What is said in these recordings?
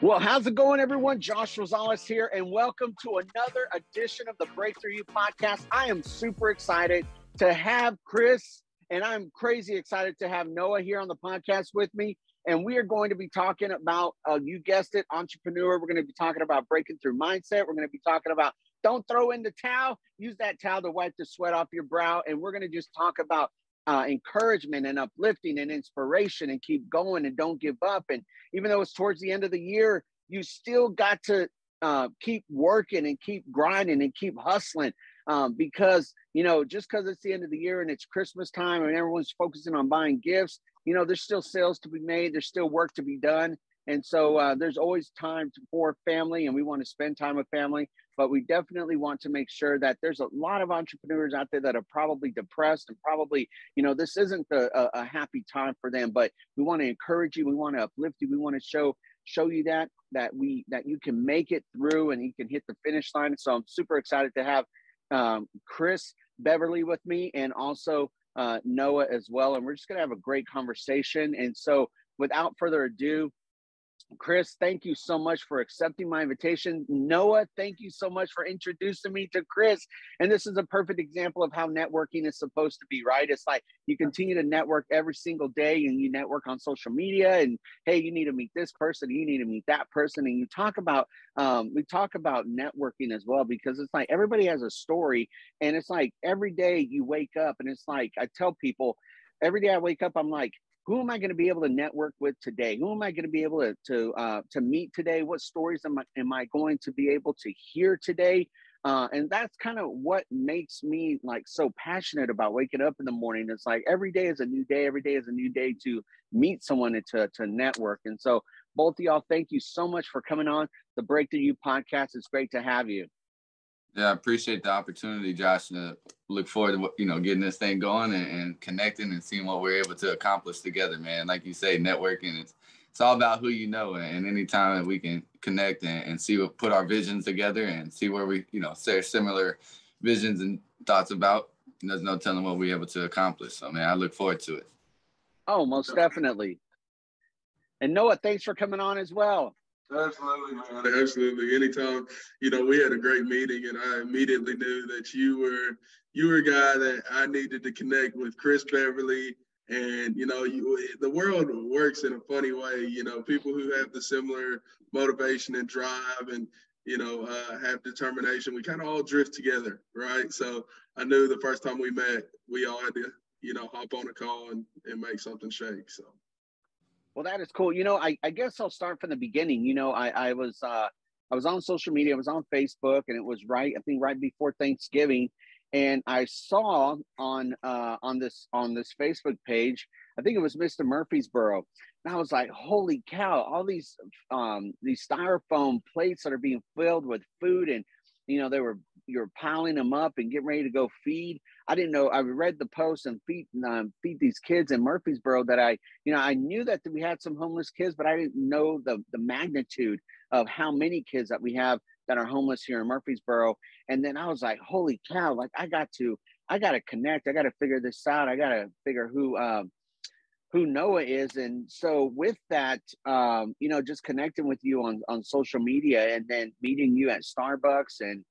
Well, how's it going, everyone? Josh Rosales here, and welcome to another edition of the Break Thru podcast. I am super excited to have Chris, and I'm crazy excited to have Noah here on the podcast with me. And we are going to be talking about, you guessed it, entrepreneur. We're going to be talking about breaking through mindset. We're going to be talking about don't throw in the towel. Use that towel to wipe the sweat off your brow. And we're going to just talk about encouragement and uplifting and inspiration and keep going and don't give up. And even though it's towards the end of the year, you still got to keep working and keep grinding and keep hustling because, you know, just because it's the end of the year and it's Christmas time and everyone's focusing on buying gifts, you know, there's still sales to be made. There's still work to be done. And so there's always time for family, and we want to spend time with family. But we definitely want to make sure that there's a lot of entrepreneurs out there that are probably depressed and probably, you know, this isn't a happy time for them. But we want to encourage you. We want to uplift you. We want to show you that you can make it through and you can hit the finish line. So I'm super excited to have Chris, Beverly with me, and also Noah as well. And we're just going to have a great conversation. And so without further ado, Chris, thank you so much for accepting my invitation. Noah, thank you so much for introducing me to Chris. And this is a perfect example of how networking is supposed to be, right? It's like you continue to network every single day, and you network on social media, and hey, you need to meet this person, you need to meet that person. And you talk about, we talk about networking as well, because it's like everybody has a story, and it's like every day you wake up, and it's like, I tell people every day I wake up, I'm like, who am I going to be able to network with today? Who am I going to be able to meet today? What stories am I going to be able to hear today? And that's kind of what makes me like so passionate about waking up in the morning. It's like every day is a new day. Every day is a new day to meet someone and to network. And so both of y'all, thank you so much for coming on the Break Thru U podcast. It's great to have you. Yeah, I appreciate the opportunity, Josh. Look forward to, you know, getting this thing going and connecting and seeing what we're able to accomplish together, man. Like you say, networking, it's all about who you know. And anytime that we can connect and see what, put our visions together and see where we, you know, share similar visions and thoughts about, there's no telling what we're able to accomplish. So, man, I look forward to it. Oh, most definitely. And Noah, thanks for coming on as well. Absolutely, man. Absolutely. Anytime, you know, we had a great meeting, and I immediately knew that you were a guy that I needed to connect with, Chris Beverly. And, you know, the world works in a funny way. You know, people who have the similar motivation and drive and, you know, have determination, we kind of all drift together, right? So I knew the first time we met, we all had to, you know, hop on a call and make something shake. So. Well, that is cool. You know, I guess I'll start from the beginning. You know, I was on social media. I was on Facebook, and it was right before Thanksgiving. And I saw on this Facebook page, I think it was Mr. Murfreesboro. And I was like, holy cow, all these styrofoam plates that are being filled with food, and, you know, you're piling them up and getting ready to go feed. I didn't know. I read the post and feed these kids in Murfreesboro that I knew that we had some homeless kids, but I didn't know the magnitude of how many kids that we have that are homeless here in Murfreesboro. And then I was like, holy cow, like I got to connect. I got to figure this out. I got to figure who Noah is. And so with that, you know, just connecting with you on social media, and then meeting you at Starbucks, and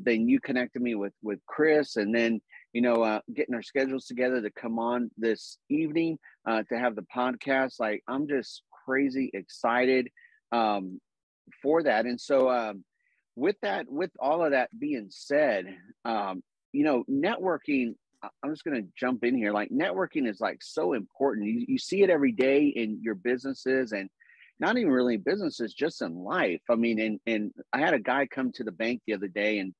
then you connected me with Chris, and then, you know, getting our schedules together to come on this evening to have the podcast. Like, I'm just crazy excited for that. And so with all of that being said, you know, networking, I'm just going to jump in here. Like, networking is like so important. You see it every day in your businesses, and not even really businesses, just in life. I mean, and I had a guy come to the bank the other day, and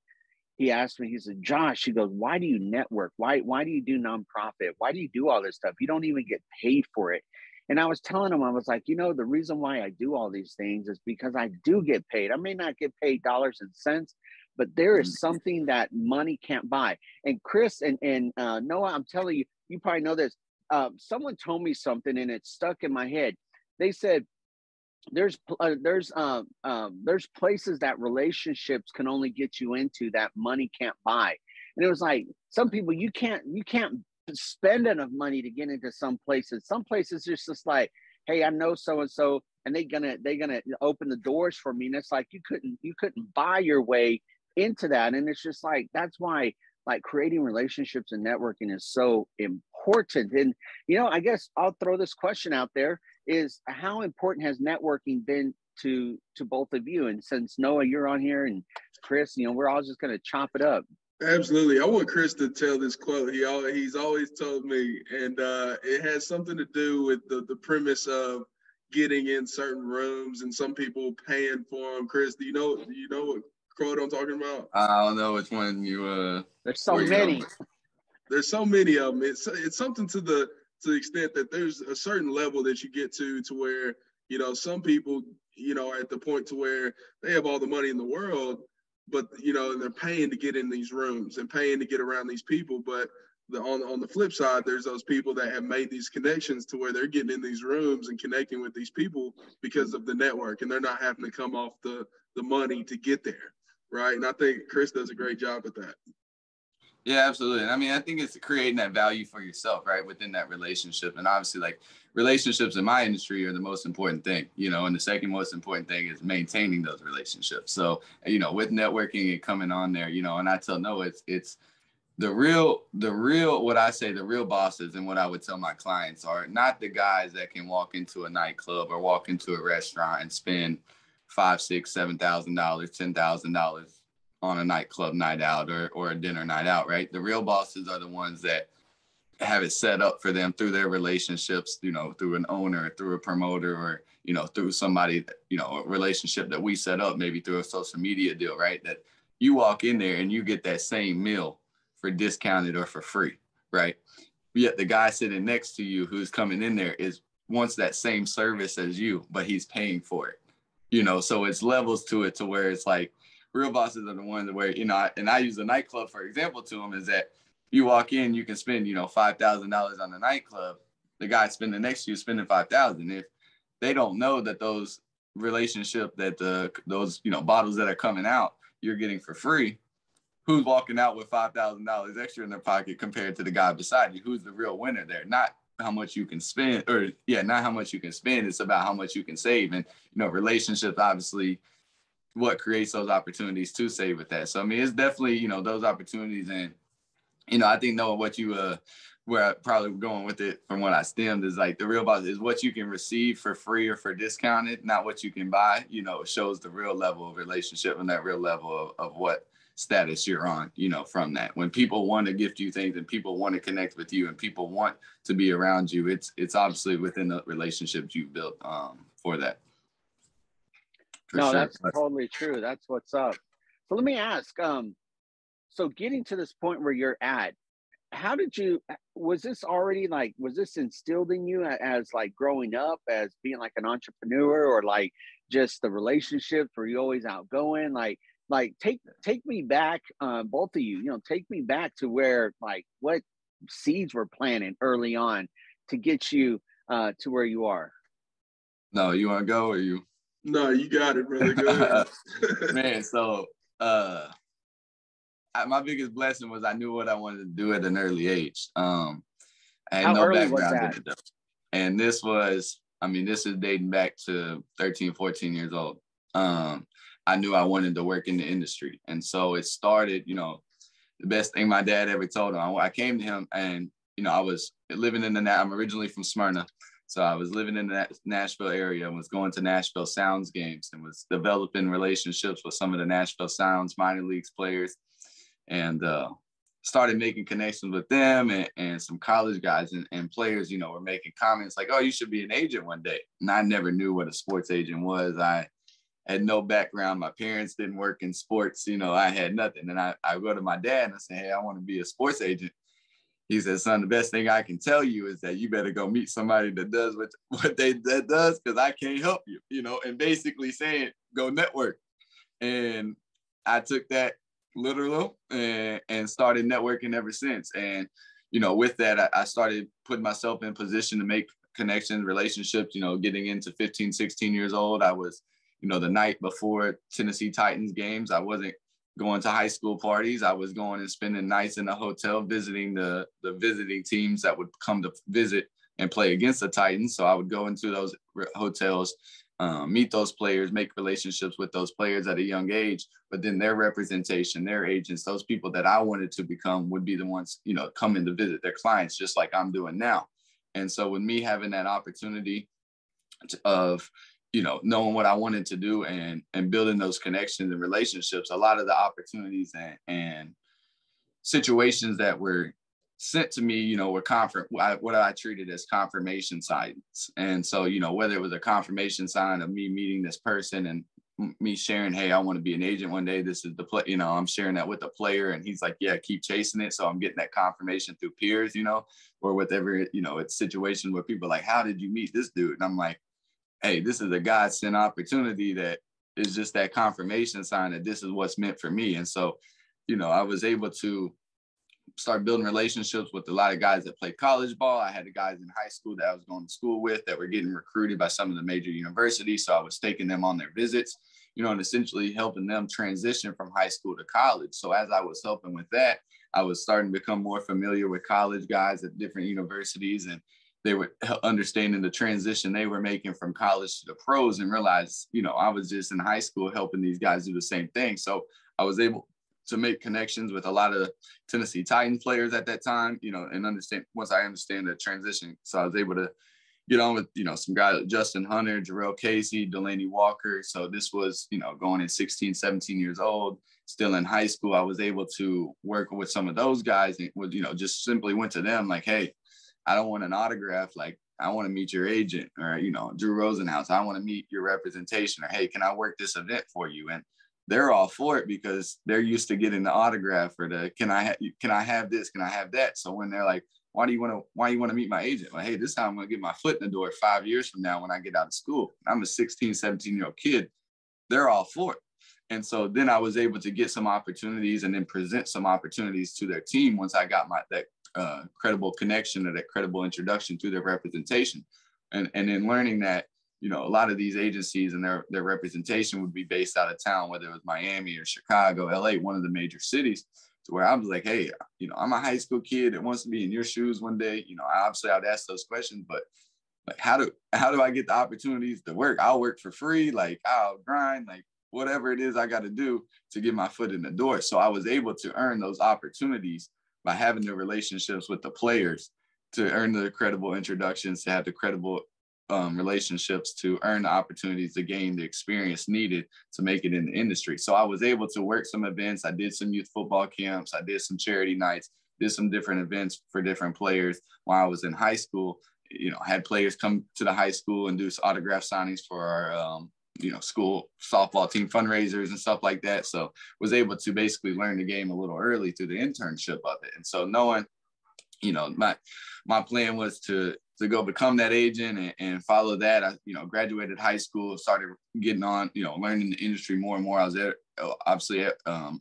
he asked me, he said, Josh, he goes, why do you network? Why do you do nonprofit? Why do you do all this stuff? You don't even get paid for it. And I was telling him, I was like, you know, the reason why I do all these things is because I do get paid. I may not get paid dollars and cents, but there is something that money can't buy. And Chris and Noah, I'm telling you, you probably know this. Someone told me something, and it stuck in my head. They said, there's places that relationships can only get you into that money can't buy. And it was like, some people, you can't spend enough money to get into some places. Some places it's just like, hey, I know so-and-so, and they're gonna open the doors for me. And it's like you couldn't buy your way into that. And it's just like that's why like creating relationships and networking is so important. And I guess I'll throw this question out there: is how important has networking been to both of you? And since Noah, you're on here, and Chris, we're all just gonna chop it up. Absolutely. I want Chris to tell this quote. He's always told me, and it has something to do with the premise of getting in certain rooms and some people paying for them. Chris, do you know what quote I'm talking about? I don't know which one you There's so many. There's so many of them. It's something to the extent that there's a certain level that you get to where some people are at the point to where they have all the money in the world, but they're paying to get in these rooms and paying to get around these people. But on the flip side, there's those people that have made these connections to where they're getting in these rooms and connecting with these people because of the network, and they're not having to come off the money to get there, right? And I think Chris does a great job at that. Yeah, absolutely. And I mean, I think it's creating that value for yourself, right, within that relationship. And obviously, like, relationships in my industry are the most important thing, and the second most important thing is maintaining those relationships. So, with networking and coming on there, and I tell Noah, it's the real, what I say, the real bosses, and what I would tell my clients are not the guys that can walk into a nightclub or walk into a restaurant and spend $5,000, $6,000, $7,000, $10,000 on a nightclub night out or a dinner night out, right? The real bosses are the ones that have it set up for them through their relationships, through an owner, through a promoter, or, through somebody, a relationship that we set up, maybe through a social media deal, right? That you walk in there and you get that same meal for discounted or for free, right? Yet the guy sitting next to you who's coming in there wants that same service as you, but he's paying for it, so it's levels to it, to where it's like, real bosses are the ones where, and I use a nightclub, for example, to them, is that you walk in, you can spend, $5,000 on the nightclub. The guy spending next to you spending $5,000. If they don't know that those relationship, that those bottles that are coming out, you're getting for free, who's walking out with $5,000 extra in their pocket compared to the guy beside you? Who's the real winner there? Not how much you can spend, not how much you can spend. It's about how much you can save. And, relationships, obviously, what creates those opportunities to save with that. So, I mean, it's definitely, those opportunities. And, I think, Noah, what you, where I probably going with it from what I stemmed is like the real boss is what you can receive for free or for discounted, not what you can buy. It shows the real level of relationship and that real level of what status you're on, from that. When people want to gift you things and people want to connect with you and people want to be around you, it's obviously within the relationships you've built for that. No, sure. That's totally true. That's what's up. So let me ask, so getting to this point where you're at, was this instilled in you as like growing up, as being like an entrepreneur, or like just the relationships? Were you always outgoing? Like take me back, both of you, take me back to where, like, what seeds were planted early on to get you to where you are. No, you want to go, or you? No, you got it, brother. Go ahead. Man, so my biggest blessing was I knew what I wanted to do at an early age. I had How no early background was in it, and this is dating back to 13, 14 years old. I knew I wanted to work in the industry, and so it started. The best thing my dad ever told him. I came to him, and I was living I'm originally from Smyrna. So I was living in the Nashville area and was going to Nashville Sounds games and was developing relationships with some of the Nashville Sounds minor leagues players, and started making connections with them and some college guys and players, were making comments like, oh, you should be an agent one day. And I never knew what a sports agent was. I had no background. My parents didn't work in sports. I had nothing. And I go to my dad and I say, hey, I want to be a sports agent. He said, son, the best thing I can tell you is that you better go meet somebody that does what that does, because I can't help you, and basically saying, go network. And I took that literal and started networking ever since. And, with that, I started putting myself in position to make connections, relationships, getting into 15, 16 years old. I was, the night before Tennessee Titans games, I wasn't going to high school parties. I was going and spending nights in a hotel visiting the visiting teams that would come to visit and play against the Titans. So I would go into those hotels, meet those players, make relationships with those players at a young age, but then their representation, their agents, those people that I wanted to become would be the ones, you know, coming to visit their clients, just like I'm doing now. And so with me having that opportunity of, you know, knowing what I wanted to do and building those connections and relationships, a lot of the opportunities and situations that were sent to me, you know, were what I treated as confirmation signs. And so, you know, whether it was a confirmation sign of me meeting this person and me sharing, hey, I want to be an agent one day. This is the play, you know, I'm sharing that with the player and he's like, yeah, keep chasing it. So I'm getting that confirmation through peers, you know, or whatever, you know, it's situation where people are like, how did you meet this dude? And I'm like, hey, this is a godsend opportunity that is just that confirmation sign that this is what's meant for me. And so, you know, I was able to start building relationships with a lot of guys that played college ball. I had the guys in high school that I was going to school with that were getting recruited by some of the major universities. So I was taking them on their visits, you know, and essentially helping them transition from high school to college. So as I was helping with that, I was starting to become more familiar with college guys at different universities, and they were understanding the transition they were making from college to the pros, and realized, you know, I was just in high school helping these guys do the same thing. So I was able to make connections with a lot of Tennessee Titans players at that time, you know, and once I understand the transition. So I was able to get on with, you know, some guys like Justin Hunter, Jarrell Casey, Delaney Walker. So this was, you know, going in 16, 17 years old, still in high school. I was able to work with some of those guys and would, you know, just simply went to them like, hey, I don't want an autograph. Like, I want to meet your agent, or, you know, Drew Rosenhaus, I want to meet your representation, or, hey, can I work this event for you? And they're all for it because they're used to getting the autograph or the, can I have this? Can I have that? So when they're like, why do you want to meet my agent? Like, hey, this is how I'm going to get my foot in the door 5 years from now when I get out of school. I'm a 16, 17-year-old kid. They're all for it. And so then I was able to get some opportunities and then present some opportunities to their team once I got that credible connection or that credible introduction to their representation. And then learning that, you know, a lot of these agencies and their representation would be based out of town, whether it was Miami or Chicago, LA, one of the major cities, to where I was like, hey, you know, I'm a high school kid that wants to be in your shoes one day. You know, obviously I'd ask those questions, but like, how do I get the opportunities to work? I'll work for free. Like, I'll grind, like whatever it is I got to do to get my foot in the door. So I was able to earn those opportunities by having the relationships with the players, to earn the credible introductions, to have the credible relationships, to earn the opportunities to gain the experience needed to make it in the industry. So I was able to work some events. I did some youth football camps. I did some charity nights, did some different events for different players while I was in high school. You know, had players come to the high school and do autograph signings for our, you know, school softball team fundraisers and stuff like that. So was able to basically learn the game a little early through the internship of it. And so knowing, you know, my plan was to go become that agent and follow that. I, you know, graduated high school, started getting on, you know, learning the industry more and more. I was obviously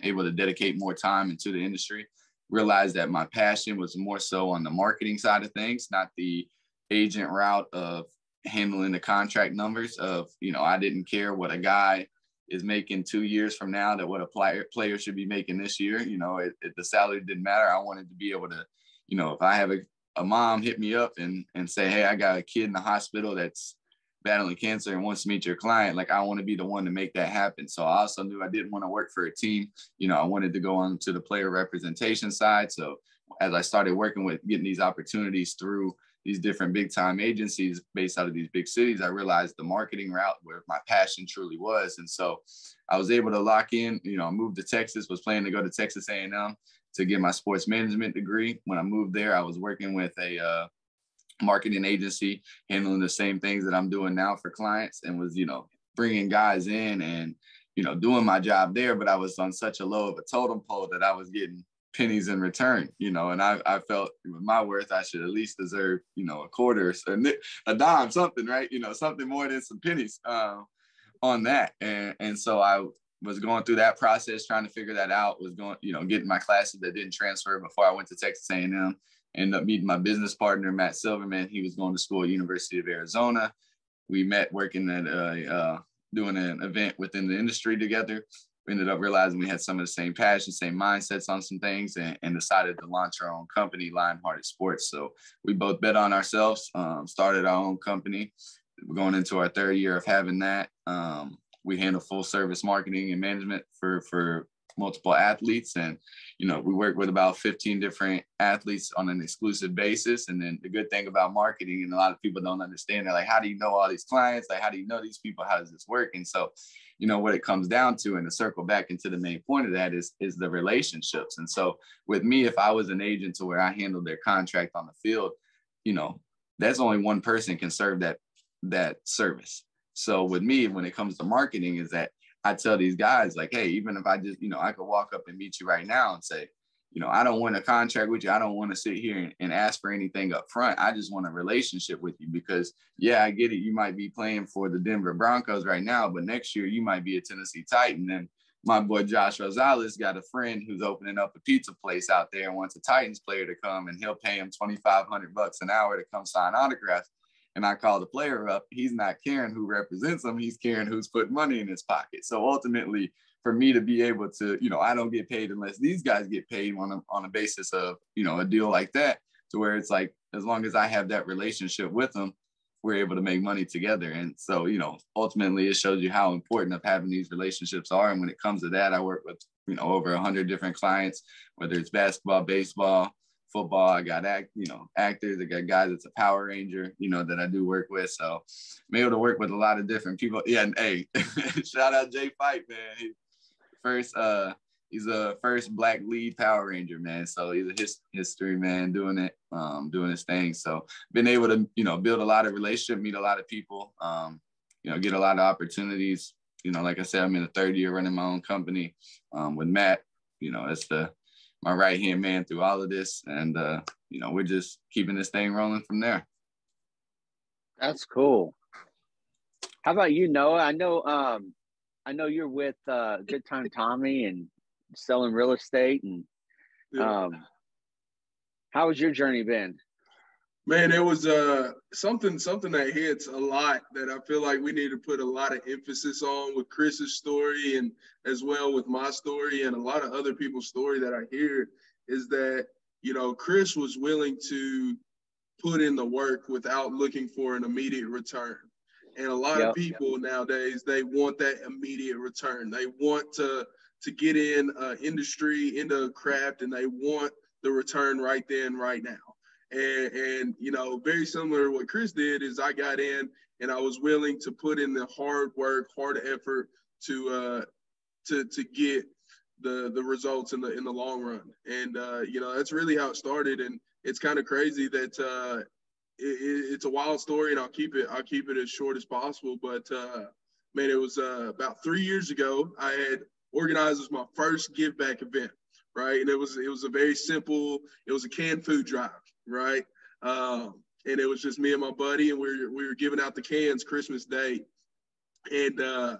able to dedicate more time into the industry, realized that my passion was more so on the marketing side of things, not the agent route of handling the contract numbers of, you know, I didn't care what a guy is making 2 years from now, that what a player should be making this year. You know, the salary didn't matter. I wanted to be able to, you know, if I have a mom hit me up and say, hey, I got a kid in the hospital that's battling cancer and wants to meet your client, like I want to be the one to make that happen. So I also knew I didn't want to work for a team. You know, I wanted to go on to the player representation side. So as I started working with getting these opportunities through these different big time agencies based out of these big cities, I realized the marketing route where my passion truly was. And so I was able to lock in, you know, I moved to Texas, was planning to go to Texas A&M to get my sports management degree. When I moved there, I was working with a marketing agency, handling the same things that I'm doing now for clients, and was, you know, bringing guys in and, you know, doing my job there. But I was on such a low of a totem pole that I was getting pennies in return, you know, and I felt with my worth, I should at least deserve, you know, a quarter or a dime, something, right? You know, something more than some pennies on that. And so I was going through that process, trying to figure that out, was going, you know, getting my classes that didn't transfer before I went to Texas A&M. Ended up meeting my business partner, Matt Silverman. He was going to school at University of Arizona. We met working at doing an event within the industry together. We ended up realizing we had some of the same passions, same mindsets on some things, and decided to launch our own company, Lionhearted Sports. So we both bet on ourselves, started our own company, we're going into our third year of having that. We handle full service marketing and management for multiple athletes. And, you know, we work with about 15 different athletes on an exclusive basis. And then the good thing about marketing, and a lot of people don't understand, they're like, how do you know all these clients? Like, how do you know these people? How does this work? And so, you know, what it comes down to, and to circle back into the main point of that is the relationships. And so with me, if I was an agent to where I handled their contract on the field, you know, that's only one person can serve that service. So with me, when it comes to marketing, is that I tell these guys, like, hey, even if I just, you know, I could walk up and meet you right now and say, you know, I don't want a contract with you. I don't want to sit here and ask for anything up front. I just want a relationship with you because, yeah, I get it. You might be playing for the Denver Broncos right now, but next year you might be a Tennessee Titan. And my boy Josh Rosales got a friend who's opening up a pizza place out there and wants a Titans player to come, and he'll pay him $2,500 an hour to come sign autographs. And I call the player up, he's not caring who represents him. He's caring who's putting money in his pocket. So ultimately, for me to be able to, you know, I don't get paid unless these guys get paid on a basis of, you know, a deal like that, to where it's like, as long as I have that relationship with them, we're able to make money together. And so, you know, ultimately it shows you how important of having these relationships are. And when it comes to that, I work with, you know, over 100 different clients, whether it's basketball, baseball, football. I got actors. I got guys that's a Power Ranger, you know, that I do work with. So I'm able to work with a lot of different people. Yeah, and hey, shout out Jay Fight, man. He's a first Black lead Power Ranger, man. So he's a history man, doing his thing. So been able to, you know, build a lot of relationships, meet a lot of people, you know, get a lot of opportunities. You know, like I said, I'm in the third year running my own company with Matt. You know, it's my right-hand man through all of this. And, you know, we're just keeping this thing rolling from there. That's cool. How about you, Noah? I know you're with Good Time Tommy and selling real estate. And how has your journey been? Man, it was something that hits a lot that I feel like we need to put a lot of emphasis on with Chris's story, and as well with my story and a lot of other people's story that I hear, is that, you know, Chris was willing to put in the work without looking for an immediate return. And a lot of people nowadays, they want that immediate return. They want to get in industry, into a craft, and they want the return right then, right now. And you know, very similar to what Chris did, is I got in and I was willing to put in the hard work, hard effort to get the results in the long run. And you know, that's really how it started. And it's kind of crazy that it's a wild story, and I'll keep it as short as possible. But man, it was about 3 years ago. I had organized my first give back event, right? And it was a very simple. It was a canned food drive, right? And it was just me and my buddy, and we were giving out the cans Christmas Day, and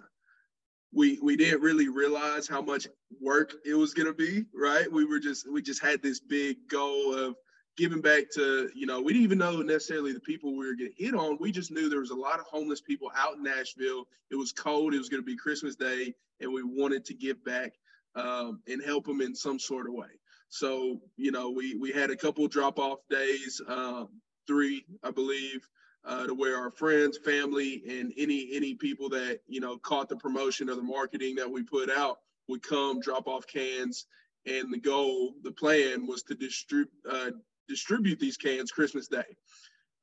we didn't really realize how much work it was gonna be, right? We just had this big goal of giving back to, you know, we didn't even know necessarily the people we were getting hit on. We just knew there was a lot of homeless people out in Nashville. It was cold. It was going to be Christmas Day, and we wanted to give back and help them in some sort of way. So, you know, we had a couple drop-off days, 3, I believe, to where our friends, family, and any people that, you know, caught the promotion or the marketing that we put out would come drop off cans. And the plan was to distribute these cans Christmas Day.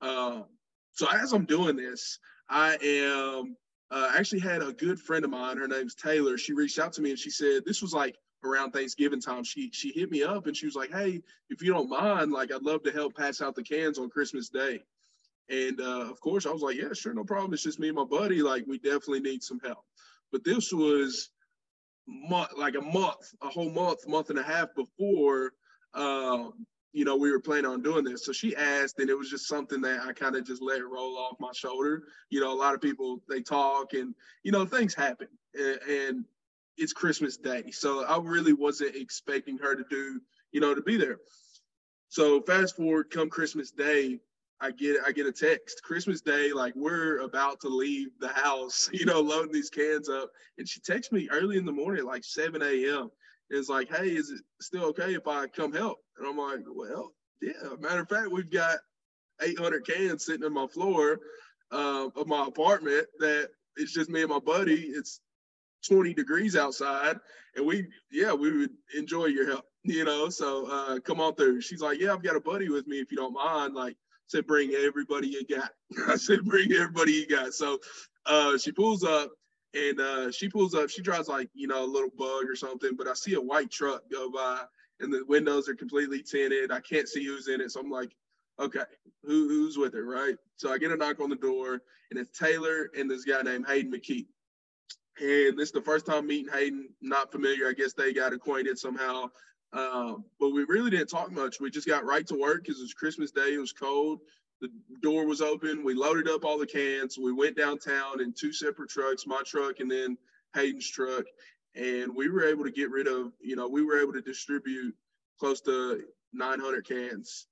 So as I'm doing this, I am actually had a good friend of mine. Her name's Taylor. She reached out to me and she said, this was like around Thanksgiving time. She hit me up and she was like, hey, if you don't mind, like, I'd love to help pass out the cans on Christmas Day. And of course I was like, yeah, sure, no problem. It's just me and my buddy. Like, we definitely need some help. But this was a whole month and a half before, you know, we were planning on doing this. So she asked, and it was just something that I kind of just let roll off my shoulder. You know, a lot of people, they talk and, you know, things happen, and it's Christmas Day. So I really wasn't expecting her to be there. So fast forward, come Christmas Day, I get a text. Christmas Day, like, we're about to leave the house, you know, loading these cans up. And she texts me early in the morning, like 7 a.m. It's like, hey, is it still okay if I come help? And I'm like, well, yeah. Matter of fact, we've got 800 cans sitting on my floor. of my apartment that it's just me and my buddy. It's 20 degrees outside, and we would enjoy your help, so come on through. She's like, yeah, I've got a buddy with me if you don't mind. Like, I said, bring everybody you got. I said, bring everybody you got. So she pulls up, and she drives like, a little bug or something, but I see a white truck go by, and the windows are completely tinted. I can't see who's in it, so I'm like, okay, who's with her, right? So I get a knock on the door, and it's Taylor and this guy named Hayden McKee. And this is the first time meeting Hayden, not familiar. I guess they got acquainted somehow. But we really didn't talk much. We just got right to work because it was Christmas Day. It was cold. The door was open. We loaded up all the cans. We went downtown in 2 separate trucks, my truck and then Hayden's truck. And we were able to get rid of, we were able to distribute close to 900 cans.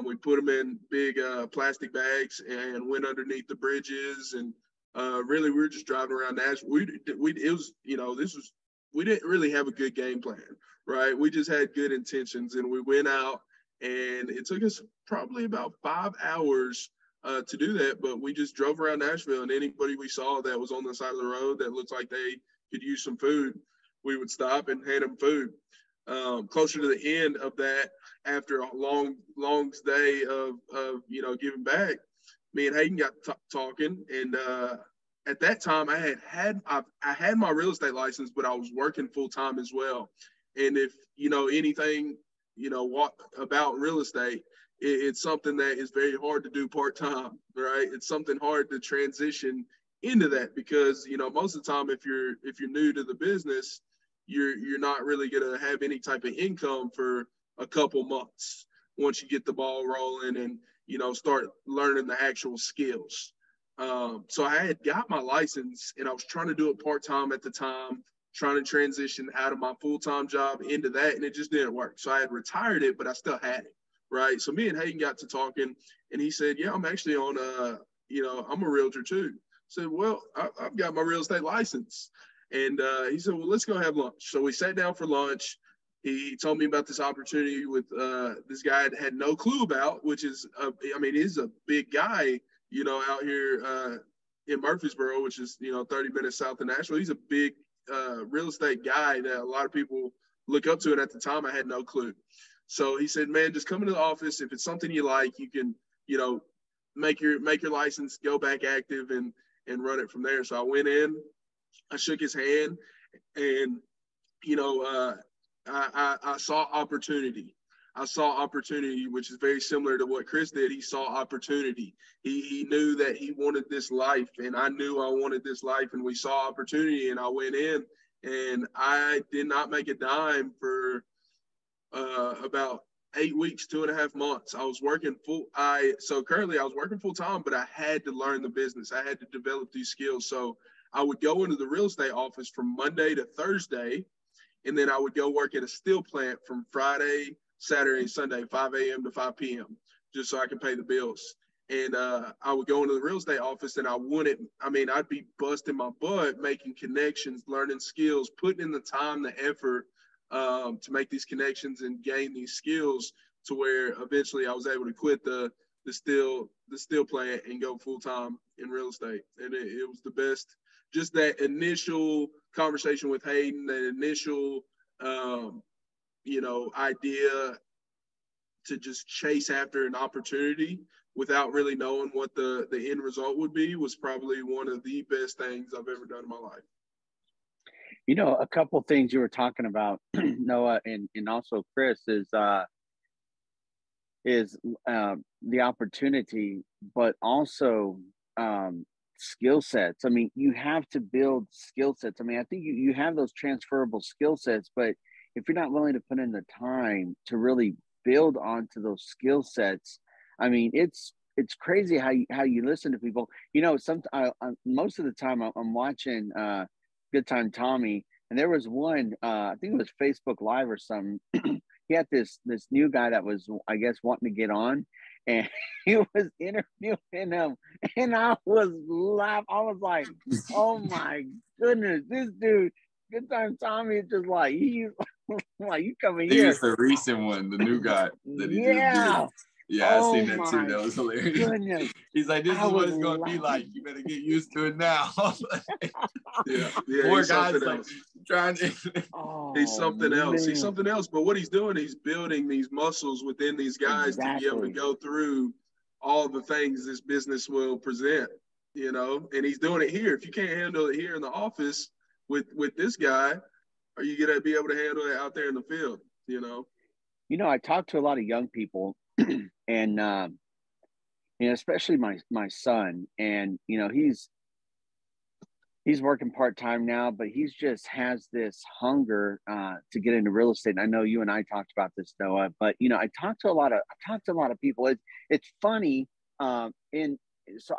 We put them in big plastic bags and went underneath the bridges, and really we were just driving around Nashville. We didn't really have a good game plan, right? We just had good intentions, and we went out, and it took us probably about 5 hours to do that, but we just drove around Nashville, and anybody we saw that was on the side of the road that looked like they could use some food, we would stop and hand them food. Closer to the end of that, after a long day of giving back, me and Hayden got talking, and at that time I had my real estate license, but I was working full time as well. And if anything about real estate, it's something that is very hard to do part time, right? It's something hard to transition into that because most of the time if you're new to the business, you're not really going to have any type of income for a couple months once you get the ball rolling and start learning the actual skills. So I had got my license, and I was trying to do it part-time at the time, trying to transition out of my full-time job into that, and it just didn't work. So I had retired it, but I still had it, right? So me and Hayden got to talking, and he said, yeah, I'm actually on I'm a realtor too. I said, well, I've got my real estate license. And he said, well, let's go have lunch. So we sat down for lunch. He told me about this opportunity with this guy I had no clue about, which is, he's a big guy, out here in Murfreesboro, which is, 30 minutes south of Nashville. He's a big real estate guy that a lot of people look up to. And at the time, I had no clue. So he said, man, just come into the office. If it's something you like, you can, make your license, go back active and run it from there. So I went in. I shook his hand, and I saw opportunity. I saw opportunity, which is very similar to what Chris did. He saw opportunity. He knew that he wanted this life, and I knew I wanted this life, and we saw opportunity, and I went in, and I did not make a dime for about 8 weeks, 2.5 months. I was working currently I was working full time, but I had to learn the business. I had to develop these skills. So I would go into the real estate office from Monday to Thursday, and then I would go work at a steel plant from Friday, Saturday, and Sunday, 5 a.m. to 5 p.m., just so I can pay the bills. And I would go into the real estate office, and I'd be busting my butt, making connections, learning skills, putting in the time, the effort to make these connections and gain these skills to where eventually I was able to quit the steel plant and go full time in real estate. And it was the best. Just that initial conversation with Hayden, that initial, idea to just chase after an opportunity without really knowing what the end result would be was probably one of the best things I've ever done in my life. A couple of things you were talking about, Noah, and also Chris, is the opportunity, but also skill sets. You have to build skill sets. I think you have those transferable skill sets, but if you're not willing to put in the time to really build onto those skill sets, it's crazy how you listen to people. Most of the time I'm watching Good Time Tommy, and there was one, I think it was Facebook Live or something. He had this new guy that was, I guess, wanting to get on, and he was interviewing him, and I was laughing. I was like, oh my goodness, this dude, Good Time Tommy, is just like, he's like, you coming here. He's the recent one, the new guy. Yeah. Yeah, I seen that too. That was hilarious. Goodness. He's like, this is what it's going to be like. You better get used to it now. Yeah. Poor guy's like trying to. He's something else. He's something else. But what he's doing, he's building these muscles within these guys to be able to go through all the things this business will present, you know, and he's doing it here. If you can't handle it here in the office with this guy, are you going to be able to handle it out there in the field, you know? You know, I talk to a lot of young people and, you know, especially my son, and, you know, he's working part-time now, but he's just has this hunger to get into real estate. And I know you and I talked about this, Noah, but, you know, I talked to a lot of people. It's funny. So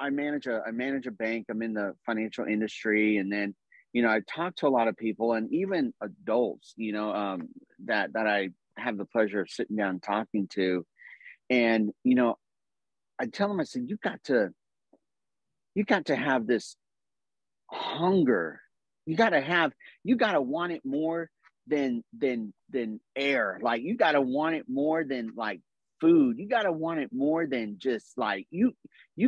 I manage a bank. I'm in the financial industry. And then, you know, I talk to a lot of people, and even adults, you know, that I have the pleasure of sitting down and talking to. And, you know, I tell them, I said, you got to have this hunger. You got to want it more than air. Like, you got to want it more than like food. You got to want it more than just like, you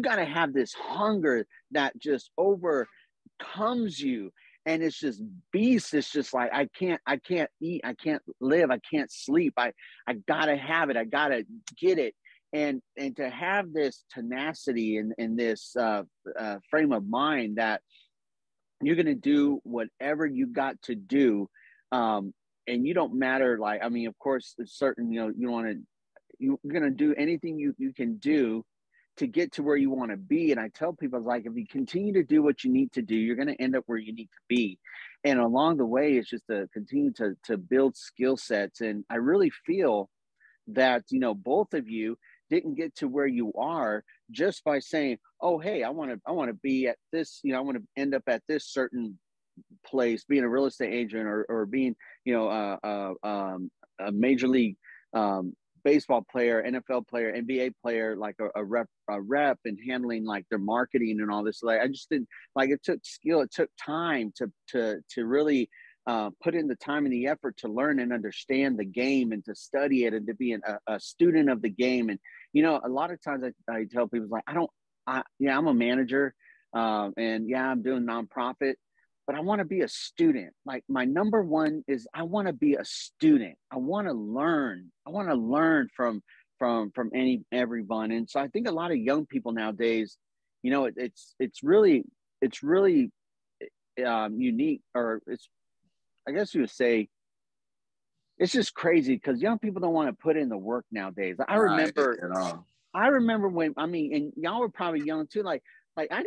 got to have this hunger that just overcomes you. And it's just beast. It's just like, I can't eat, I can't live, I can't sleep. I gotta have it. I gotta get it. And to have this tenacity and this frame of mind that you're going to do whatever you got to do. And you don't matter. Like, I mean, of course, it's certain, you know, you're going to do anything you can do to get to where you want to be. And I tell people, like, if you continue to do what you need to do, you're going to end up where you need to be. And along the way, it's just to continue to build skill sets. And I really feel that, you know, both of you didn't get to where you are just by saying, oh, hey, I want to be at this, you know, I want to end up at this certain place, being a real estate agent or being, you know, a major league baseball player, NFL player, NBA player, like a rep and handling like their marketing and all this. Like, I just didn't, like, it took skill, it took time to really put in the time and the effort to learn and understand the game and to study it and to be a student of the game. And, you know, a lot of times I tell people, like, I'm a manager and yeah, I'm doing nonprofit, but I want to be a student. Like, my number one is I want to be a student. I want to learn. I want to learn from everyone. And so I think a lot of young people nowadays, you know, it's really unique, or it's, I guess you would say, it's just crazy because young people don't want to put in the work nowadays. I remember when, I mean, and y'all were probably young too. Like I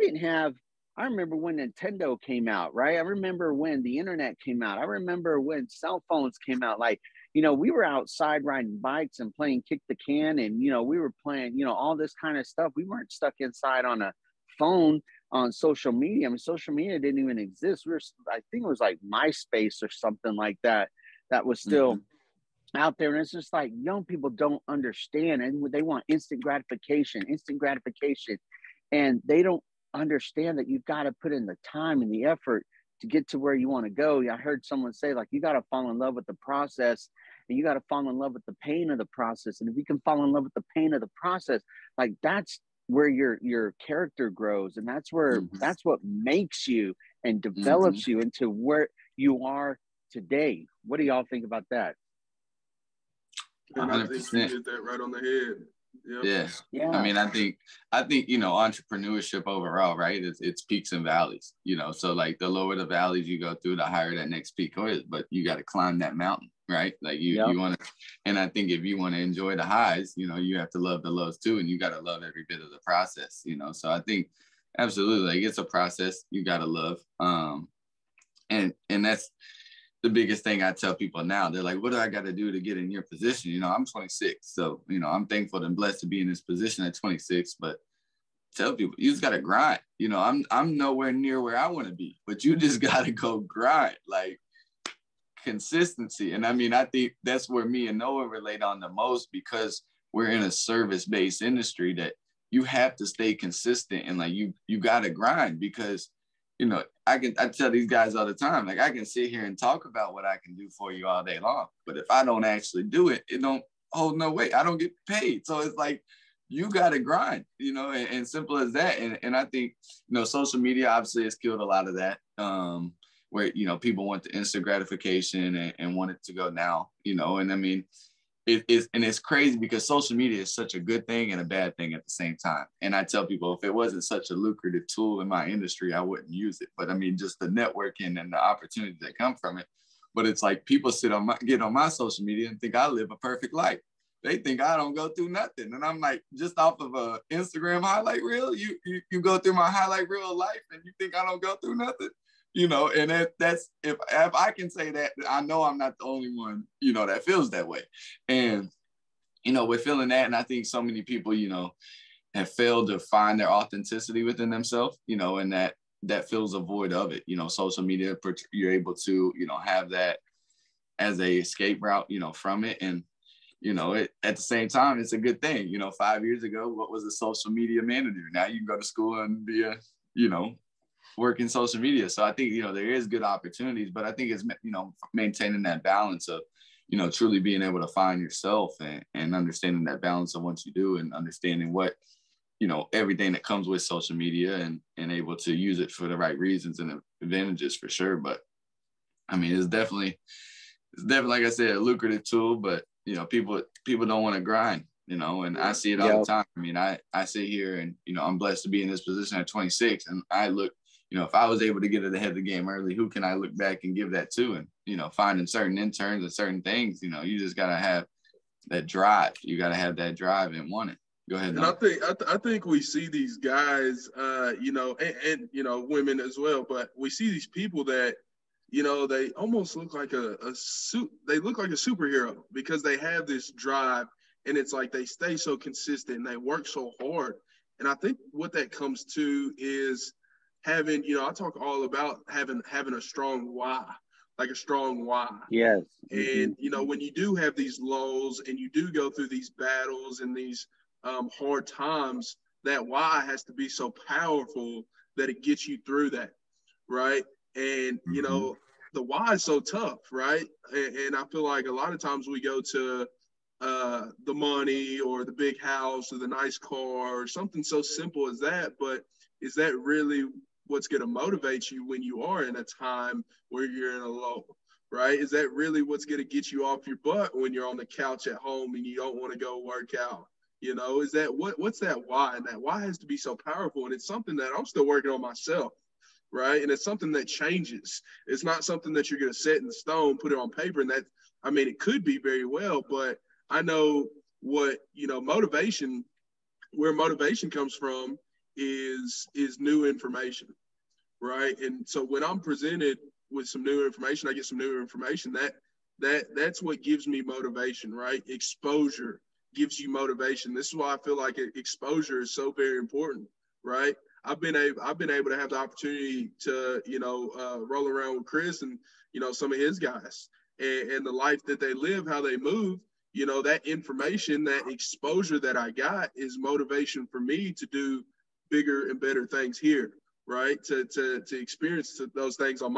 remember when Nintendo came out, right? I remember when the internet came out. I remember when cell phones came out. Like, you know, we were outside riding bikes and playing kick the can, and, you know, we were playing, you know, all this kind of stuff. We weren't stuck inside on a phone on social media. I mean, social media didn't even exist. I think it was like MySpace or something like that was still out there. And it's just like, young people don't understand, and they want instant gratification, and they don't understand that you've got to put in the time and the effort to get to where you want to go. I heard someone say, like, you got to fall in love with the process, and you got to fall in love with the pain of the process. And if you can fall in love with the pain of the process, like, that's where your character grows, and that's where that's what makes you and develops you into where you are today. What do y'all think about that? And I think you hit that right on the head. Yep. Yeah. I mean, I think, you know, entrepreneurship overall, right? It's peaks and valleys, you know, so like the lower the valleys you go through, the higher that next peak is, but you got to climb that mountain, right? Like you want to, and I think if you want to enjoy the highs, you know, you have to love the lows too, and you got to love every bit of the process, you know? So I think absolutely, like, it's a process you got to love. And that's the biggest thing I tell people now. They're like, what do I got to do to get in your position? You know, I'm 26. So, you know, I'm thankful and blessed to be in this position at 26, but tell people, you just got to grind. You know, I'm nowhere near where I want to be, but you just got to go grind, like consistency. And I mean, I think that's where me and Noah relate on the most, because we're in a service-based industry that you have to stay consistent, and like you got to grind, because, you know, I tell these guys all the time, like, I can sit here and talk about what I can do for you all day long, but if I don't actually do it, it don't hold no weight. I don't get paid. So it's like, you got to grind, and simple as that. And I think, social media obviously has killed a lot of that, where, people want the instant gratification and want it to go now, and I mean, it's crazy because social media is such a good thing and a bad thing at the same time. And I tell people, if it wasn't such a lucrative tool in my industry, I wouldn't use it. But I mean, just the networking and the opportunities that come from it. But it's like people get on my social media and think I live a perfect life. They think I don't go through nothing. And I'm like, just off of a Instagram highlight reel, you go through my highlight reel of life and you think I don't go through nothing? And that's, if I can say that, I know I'm not the only one, that feels that way. And, we're feeling that. And I think so many people, have failed to find their authenticity within themselves, and that fills a void of it. Social media, you're able to, have that as a escape route, from it. And, at the same time, it's a good thing. 5 years ago, what was a social media manager? Now you can go to school and be a, work in social media. So I think, there is good opportunities, but I think it's, maintaining that balance of, truly being able to find yourself and understanding that balance of what you do and understanding what, everything that comes with social media and able to use it for the right reasons and advantages for sure. But I mean, it's definitely, like I said, a lucrative tool, but, people don't want to grind, and I see it all the time. I mean, I sit here and, I'm blessed to be in this position at 26, and I look, if I was able to get ahead of the game early, who can I look back and give that to? And, finding certain interns and certain things, you just got to have that drive. You got to have that drive and want it. Go ahead. And I think we see these guys, and women as well, but we see these people that, they almost look like they look like a superhero because they have this drive, and it's like they stay so consistent and they work so hard. And I think what that comes to is having, I talk all about having a strong why, like a strong why. Yes. And, when you do have these lulls and you do go through these battles and these hard times, that why has to be so powerful that it gets you through that, right? And, the why is so tough, right? And I feel like a lot of times we go to the money or the big house or the nice car or something so simple as that, but is that really what's going to motivate you when you are in a time where you're in a low, right? Is that really what's going to get you off your butt when you're on the couch at home and you don't want to go work out? Is that what's that why? And that why has to be so powerful. And it's something that I'm still working on myself, right? And it's something that changes. It's not something that you're going to set in stone, put it on paper. And that, I mean, it could be very well, but I know what, motivation, where motivation comes from is new information, right? And so when I'm presented with some new information, I get some new information, that's what gives me motivation, right? Exposure gives you motivation. This is why I feel like exposure is so very important, right? I've been able to have the opportunity to, roll around with Chris and, some of his guys and the life that they live, how they move, that information, that exposure that I got is motivation for me to do bigger and better things here, right? To experience those things on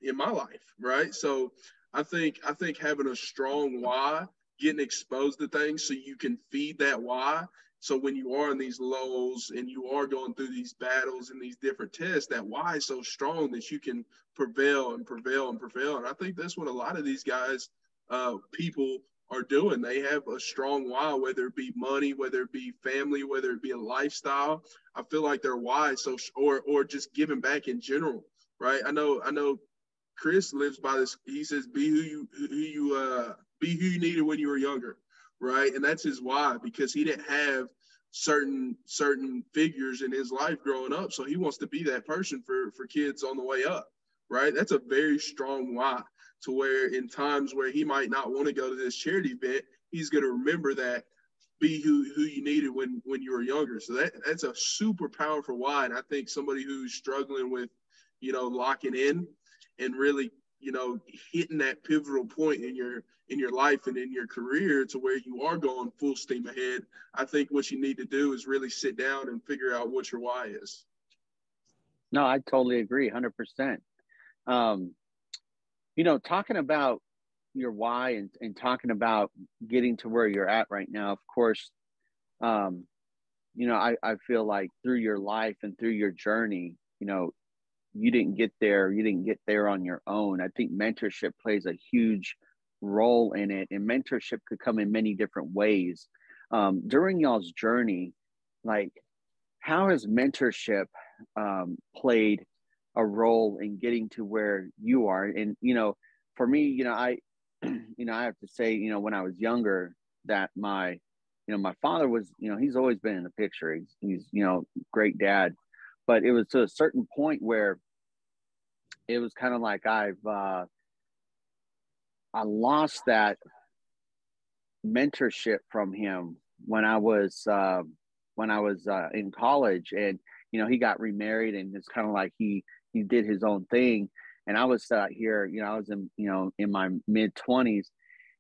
in my life, right? So I think having a strong why, getting exposed to things so you can feed that why. So when you are in these lows and you are going through these battles and these different tests, that why is so strong that you can prevail and prevail and prevail. And I think that's what a lot of these guys, people are doing. They have a strong why, whether it be money, whether it be family, whether it be a lifestyle. I feel like their why is so, or just giving back in general, right? I know Chris lives by this. He says, be who you needed when you were younger, right? And that's his why, because he didn't have certain figures in his life growing up. So he wants to be that person for kids on the way up, right? That's a very strong why, to where in times where he might not want to go to this charity event, he's going to remember that, be who you needed when you were younger. So that's a super powerful why. And I think somebody who's struggling with, locking in and really, hitting that pivotal point in your life and in your career to where you are going full steam ahead, I think what you need to do is really sit down and figure out what your why is. No, I totally agree, 100%. Talking about your why and talking about getting to where you're at right now, of course, you know, I feel like through your life and through your journey, you know, you didn't get there. You didn't get there on your own. I think mentorship plays a huge role in it, and mentorship could come in many different ways. During y'all's journey, like, how has mentorship played a role in getting to where you are? And, you know, for me, you know, you know, I have to say, you know, when I was younger, that you know, my father was, you know, he's always been in the picture. He's, you know, great dad, but it was to a certain point where it was kind of like I lost that mentorship from him when I was in college, and you know, he got remarried, and it's kind of like he did his own thing, and I was here, you know, I was in, you know, in my mid-20s,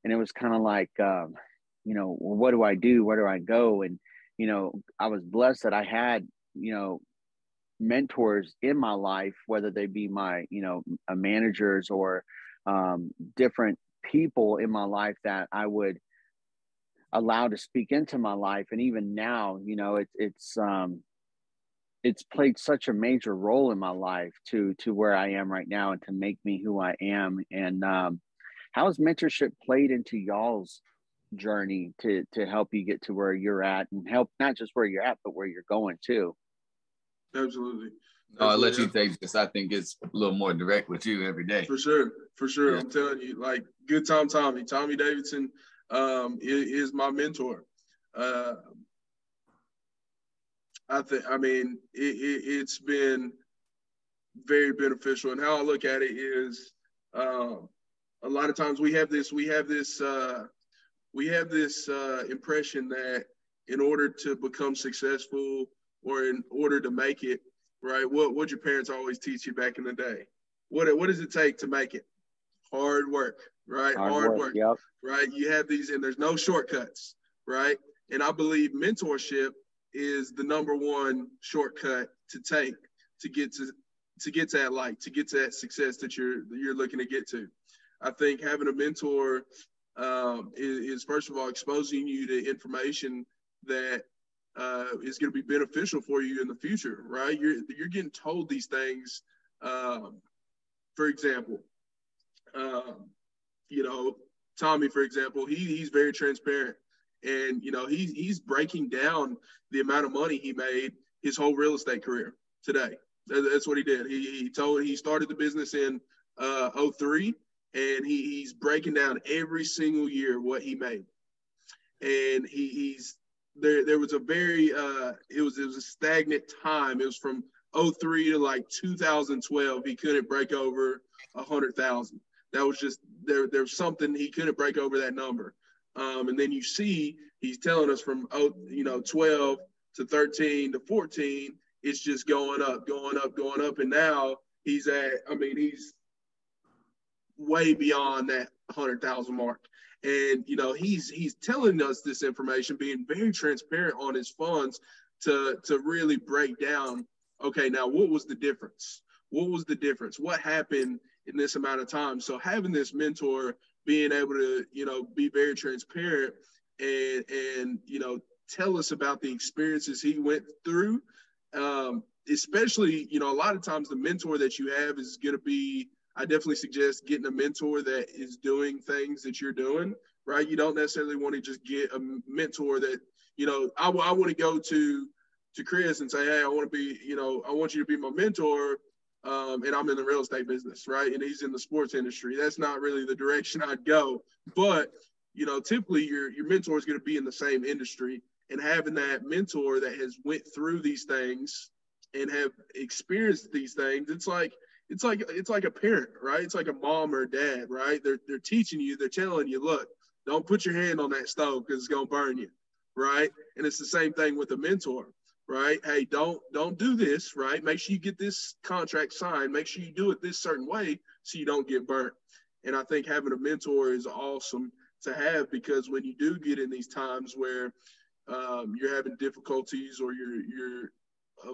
and it was kind of like, you know, well, what do I do? Where do I go? And you know, I was blessed that I had, you know, mentors in my life, whether they be my, you know, managers or different people in my life that I would allow to speak into my life. And even now, you know, it's played such a major role in my life to where I am right now and to make me who I am. And how has mentorship played into y'all's journey to help you get to where you're at, and help not just where you're at, but where you're going too? Absolutely. No, I'll let you take this. I think it's a little more direct with you every day. For sure. Yeah. I'm telling you, like, good Tommy Davidson is my mentor. I mean, it's been very beneficial. And how I look at it is, a lot of times we have this impression that in order to become successful or in order to make it, right? What your parents always teach you back in the day? What does it take to make it? Hard work, right? Hard work. Yep. Right? You have these, and there's no shortcuts, right? And I believe mentorship is the number one shortcut to take to get to that light, to get to that success that you're looking to get to. I think having a mentor is first of all exposing you to information that is going to be beneficial for you in the future, right? You're getting told these things. For example, you know, Tommy, for example, he's very transparent, and you know, he's breaking down the amount of money he made his whole real estate career today. That's what he did. He started the business in 03, and he's breaking down every single year what he made. And he's there was a very it was a stagnant time. It was from 03 to like 2012. He couldn't break over 100,000. That was just there's something, he couldn't break over that number. And then you see he's telling us from 12 to 13 to 14, it's just going up, and now he's way beyond that 100,000 mark. And you know, he's telling us this information, being very transparent on his funds to really break down, okay, now what was the difference? What happened in this amount of time? So having this mentor, being able to, you know, be very transparent and you know, tell us about the experiences he went through, especially, you know, a lot of times the mentor that you have is going to be, I definitely suggest getting a mentor that is doing things that you're doing, right? You don't necessarily want to just get a mentor that, you know, I want to go to Chris and say, hey, I want you to be my mentor, and I'm in the real estate business, right? And he's in the sports industry. That's not really the direction I'd go. But, you know, typically your mentor is going to be in the same industry, and having that mentor that has went through these things and have experienced these things, it's like a parent, right? It's like a mom or a dad, right? They're teaching you, they're telling you, look, don't put your hand on that stove because it's gonna burn you, right? And it's the same thing with a mentor, right? Hey, don't do this, right? Make sure you get this contract signed. Make sure you do it this certain way so you don't get burnt. And I think having a mentor is awesome to have, because when you do get in these times where you're having difficulties or you're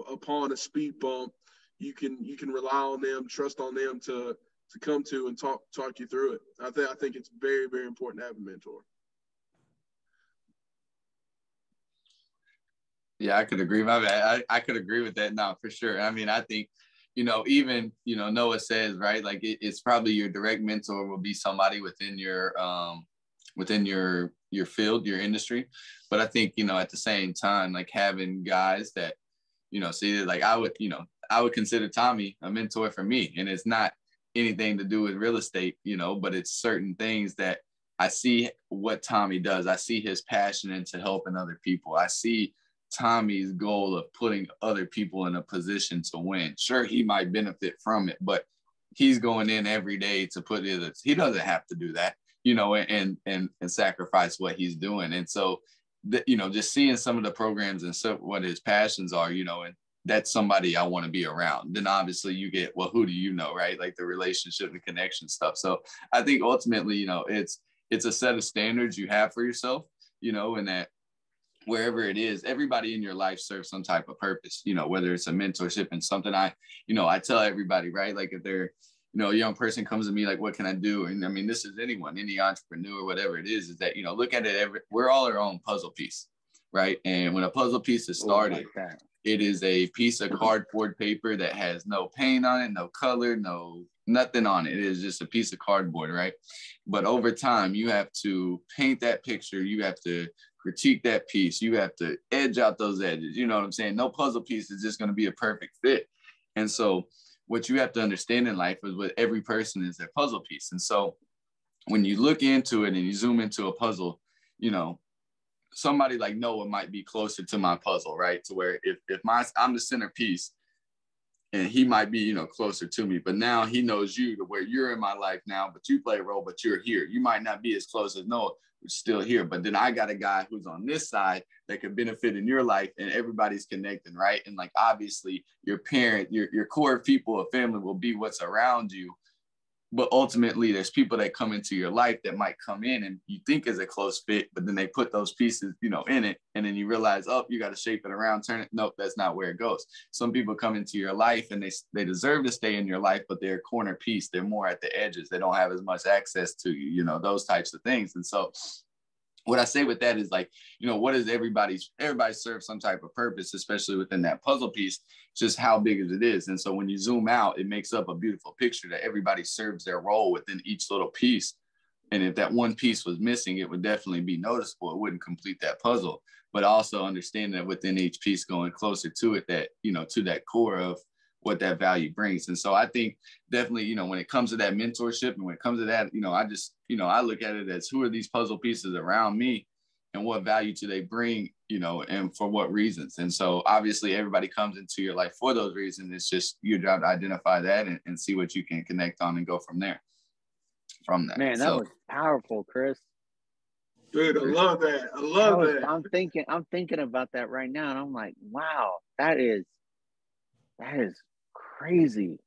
upon a speed bump, you can rely on them, trust on them to come to and talk you through it. I think it's very, very important to have a mentor. Yeah, I could agree. My bad. I could agree with that. No, for sure. I mean, I think, even, Noah says, right, like it's probably your direct mentor will be somebody within your field, your industry. But I think, at the same time, like having guys that, see, like I would consider Tommy a mentor for me. And it's not anything to do with real estate, but it's certain things that I see what Tommy does. I see his passion into helping other people. I see Tommy's goal of putting other people in a position to win. Sure, he might benefit from it, but he's going in every day to put it. He doesn't have to do that, and sacrifice what he's doing. And so, just seeing some of the programs and so what his passions are, and that's somebody I want to be around. Then obviously you get, well, who do you know, right? Like the relationship, the connection stuff. So I think ultimately, it's a set of standards you have for yourself, and that wherever it is, everybody in your life serves some type of purpose, whether it's a mentorship and something I tell everybody, right? Like if they're, a young person comes to me, like, what can I do? And I mean, this is anyone, any entrepreneur, whatever it is that, look at it, we're all our own puzzle piece, right? And when a puzzle piece is started, it is a piece of cardboard paper that has no paint on it, no color, nothing on it. It is just a piece of cardboard, right? But over time, you have to paint that picture. You have to critique that piece. You have to edge out those edges. You know what I'm saying? No puzzle piece is just going to be a perfect fit. And so what you have to understand in life is what every person is their puzzle piece. And so when you look into it and you zoom into a puzzle, somebody like Noah might be closer to my puzzle, right? To where if I'm the centerpiece and he might be, closer to me, but now he knows you to where you're in my life now, but you play a role, but you're here. You might not be as close as Noah, but still here. But then I got a guy who's on this side that could benefit in your life, and everybody's connecting, right? And like, obviously your parent, your core people of family will be what's around you. But ultimately, there's people that come into your life that might come in and you think is a close fit, but then they put those pieces, in it. And then you realize, oh, you got to shape it around, turn it. Nope, that's not where it goes. Some people come into your life and they deserve to stay in your life, but they're a corner piece. They're more at the edges. They don't have as much access to you, those types of things. And so what I say with that is like, what is everybody serves some type of purpose, especially within that puzzle piece, just how big as it is. And so when you zoom out, it makes up a beautiful picture that everybody serves their role within each little piece. And if that one piece was missing, it would definitely be noticeable. It wouldn't complete that puzzle, but also understand that within each piece going closer to it, that, to that core of what that value brings. And so I think definitely, when it comes to that mentorship and when it comes to that, I just, I look at it as who are these puzzle pieces around me and what value do they bring, and for what reasons. And so obviously everybody comes into your life for those reasons. It's just your job to identify that and see what you can connect on and go from there. From that. Man, that was powerful, Chris. Dude, I love that. I love that. I'm thinking about that right now. And I'm like, wow, that is crazy.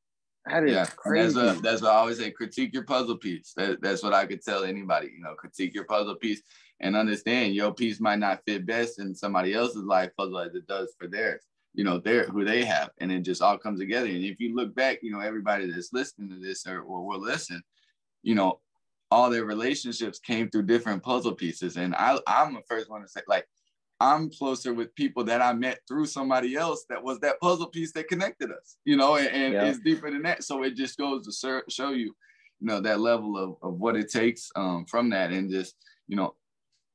That is crazy. That's what I always say. Critique your puzzle piece. That's what I could tell anybody. Critique your puzzle piece and understand your piece might not fit best in somebody else's life puzzle as it does for theirs. Who they have, and it just all comes together. And if you look back, everybody that's listening to this or will listen, all their relationships came through different puzzle pieces. And I'm the first one to say, like, I'm closer with people that I met through somebody else that was that puzzle piece that connected us, and it's deeper than that. So it just goes to show you, that level of what it takes from that, and just,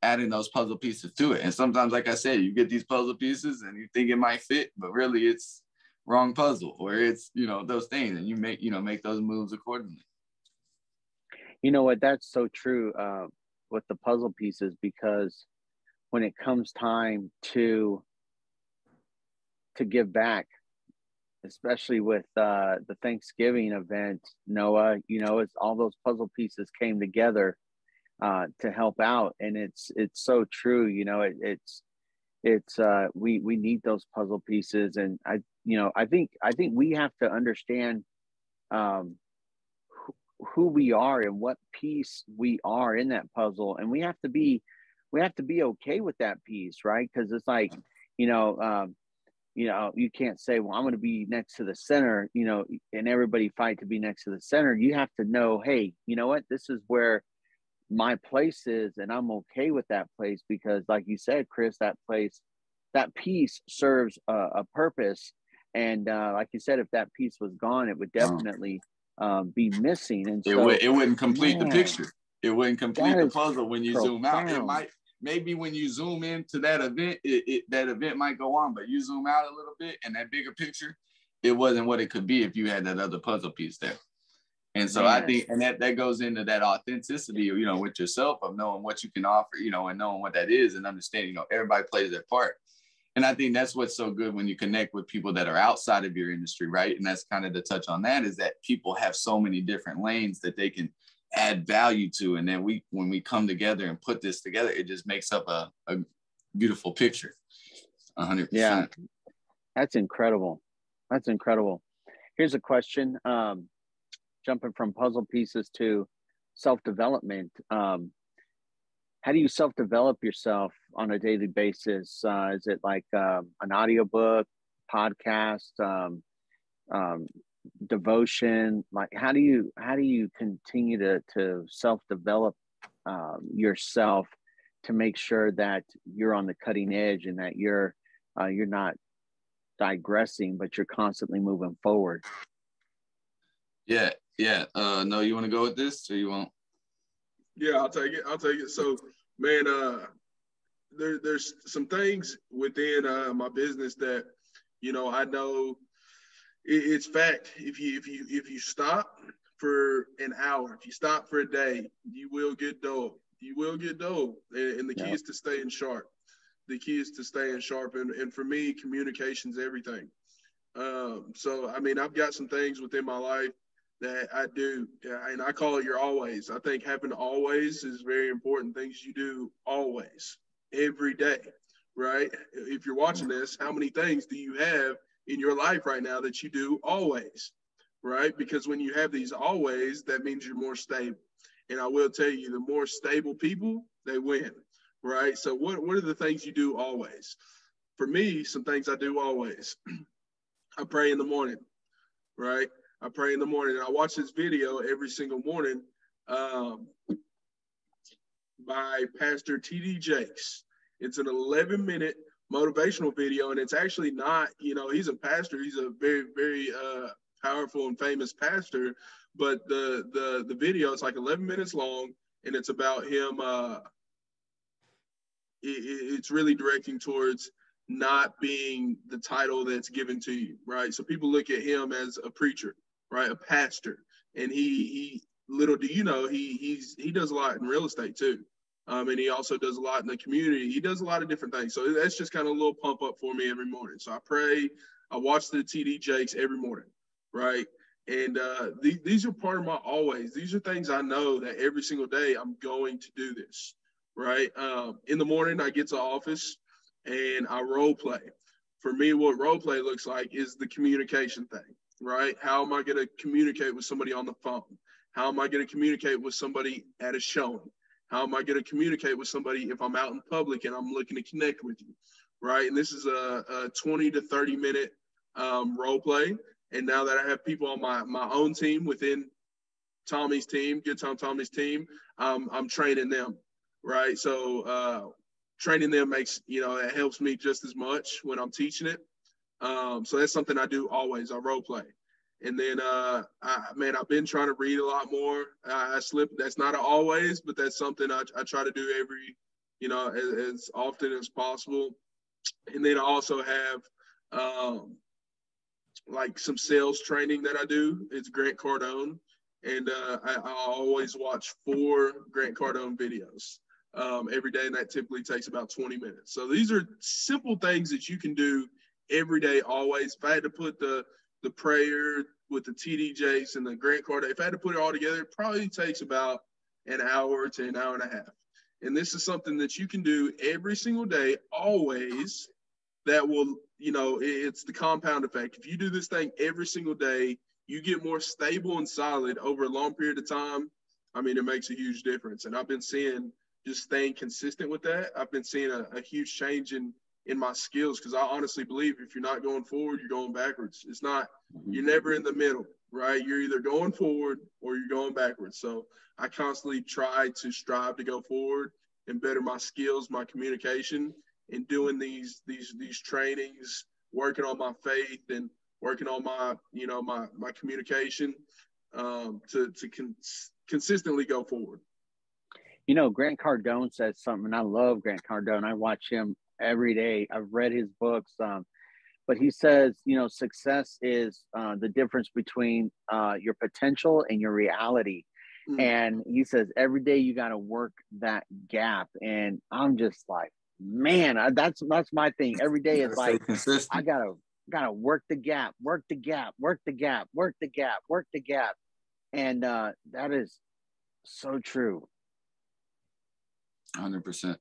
adding those puzzle pieces to it. And sometimes, like I said, you get these puzzle pieces and you think it might fit, but really it's wrong puzzle, or it's, those things, and you make those moves accordingly. You know what? That's so true with the puzzle pieces, because when it comes time to give back, especially with the Thanksgiving event, Noah, it's all those puzzle pieces came together to help out, and it's so true. We need those puzzle pieces, and I think we have to understand who we are and what piece we are in that puzzle, and we have to be okay with that piece, right? Because it's like, you can't say, well, I'm going to be next to the center, and everybody fight to be next to the center. You have to know, hey, you know what, this is where my place is, and I'm okay with that place, because like you said, Chris, that place that piece serves a purpose. And like you said, if that piece was gone, it would definitely be missing. And so it wouldn't complete the man, picture. It wouldn't complete the is puzzle when you zoom out. It might, maybe when you zoom into that event, that event might go on, but you zoom out a little bit and that bigger picture, it wasn't what it could be if you had that other puzzle piece there. And so I think, and that goes into that authenticity, you know, with yourself, of knowing what you can offer, you know, and knowing what that is, and understanding, you know, everybody plays their part. And I think that's what's so good when you connect with people that are outside of your industry, right? And that's kind of the touch on that, is that people have so many different lanes that they can add value to. And then when we come together and put this together, it just makes up a beautiful picture. 100%. Yeah, that's incredible. That's incredible. Here's a question. Jumping from puzzle pieces to self-development. How do you self-develop yourself on a daily basis? Is it like an audiobook, podcast, devotion? Like, how do you continue to self-develop yourself to make sure that you're on the cutting edge and that you're not digressing, but you're constantly moving forward? Yeah. No, you want to go with this, or you won't? Yeah, I'll take it. So, man, there's some things within my business that, you know, I know it's fact. If you stop for an hour, if you stop for a day, you will get dull. You will get dull. And the key is to staying sharp. The key is to staying sharp. And for me, communication's everything. So, I mean, I've got some things within my life that I do, and I call it your always. I think having always is very important. Things you do always, every day, right? If you're watching this, how many things do you have in your life right now that you do always, right? Because when you have these always, that means you're more stable. And I will tell you, the more stable people, they win, right? So what are the things you do always? For me, some things I do always. I pray in the morning, right? I pray in the morning. I watch this video every single morning by Pastor T.D. Jakes. It's an 11-minute motivational video, and it's actually not, you know, he's a pastor. He's a very, very powerful and famous pastor, but the video is like 11 minutes long, and it's about him. It's really directing towards not being the title that's given to you, right? So people look at him as a preacher, right? A pastor. And he little do you know, he does a lot in real estate too. And he also does a lot in the community. He does a lot of different things. So that's just kind of a little pump up for me every morning. So I pray, I watch the TD Jakes every morning, right? And these are part of my always. These are things I know that every single day I'm going to do this, right? In the morning, I get to office and I role play. For me, what role play looks like is the communication thing, right? How am I going to communicate with somebody on the phone? How am I going to communicate with somebody at a showing? How am I going to communicate with somebody if I'm out in public and I'm looking to connect with you, right? And this is a 20 to 30 minute role play. And now that I have people on my own team within Tommy's team, Good Time Tommy's team, I'm training them, right? So training them makes, you know, it helps me just as much when I'm teaching it. So that's something I do always. I role play. And then, I've been trying to read a lot more. I slip. That's not always, but that's something I try to do every, you know, as often as possible. And then I also have like some sales training that I do. It's Grant Cardone. And I always watch 4 Grant Cardone videos every day. And that typically takes about 20 minutes. So these are simple things that you can do every day, always. If I had to put the prayer with the TD Jakes and the Grant Cardone, if I had to put it all together, it probably takes about an hour to an hour and a half. And this is something that you can do every single day, always, that will, you know, it's the compound effect. If you do this thing every single day, you get more stable and solid over a long period of time. I mean, it makes a huge difference. And I've been seeing, just staying consistent with that, I've been seeing a huge change in my skills, because I honestly believe if you're not going forward, you're going backwards. It's not, you're never in the middle, right? You're either going forward or you're going backwards. So I constantly try to strive to go forward and better my skills, my communication, and doing these trainings, working on my faith and working on my, you know, my communication to consistently go forward. You know, Grant Cardone says something, and I love Grant Cardone. I watch him every day. I've read his books, but he says, you know, success is the difference between your potential and your reality. And he says every day you got to work that gap. And I'm just like, man, that's my thing. Every day is like, I gotta work the gap, work the gap, work the gap, work the gap, work the gap. And that is so true. 100%.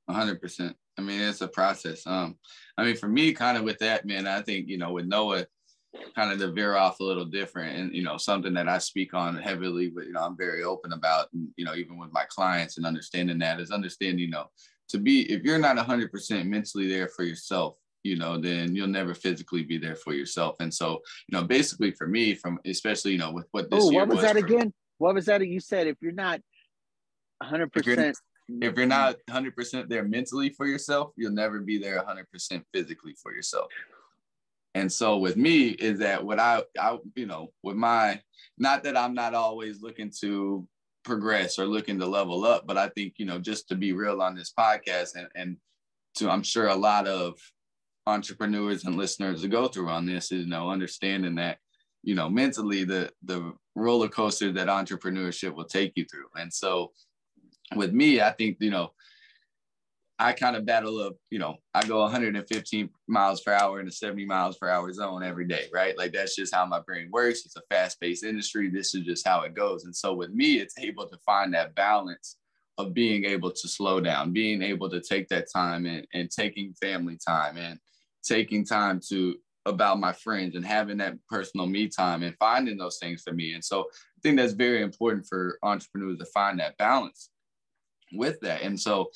100%. I mean, it's a process. I mean, for me, kind of with that, man, I think, you know, with Noah, kind of to veer off a little different, and, you know, something that I speak on heavily, but, you know, I'm very open about, and, you know, even with my clients, and understanding that is understanding, you know, if you're not 100% mentally there for yourself, you know, then you'll never physically be there for yourself. And so, you know, basically for me, especially, you know, with what this year was. What was that again? What was that? You said if you're not 100%. If you're not 100% there mentally for yourself, you'll never be there 100% physically for yourself. And so with me is that what I you know, with my, not that I'm not always looking to progress or looking to level up, but I think, you know, just to be real on this podcast, and to, I'm sure a lot of entrepreneurs and listeners to go through on this is, you know, understanding that, you know, mentally the roller coaster that entrepreneurship will take you through. And so with me, I think, you know, I kind of battle up, you know, I go 115 miles per hour in a 70 miles per hour zone every day, right? Like, that's just how my brain works. It's a fast-paced industry. This is just how it goes. And so with me, it's able to find that balance of being able to slow down, being able to take that time, and taking family time, and taking time about my friends, and having that personal me time, and finding those things for me. And so I think that's very important for entrepreneurs to find that balance with that. And so,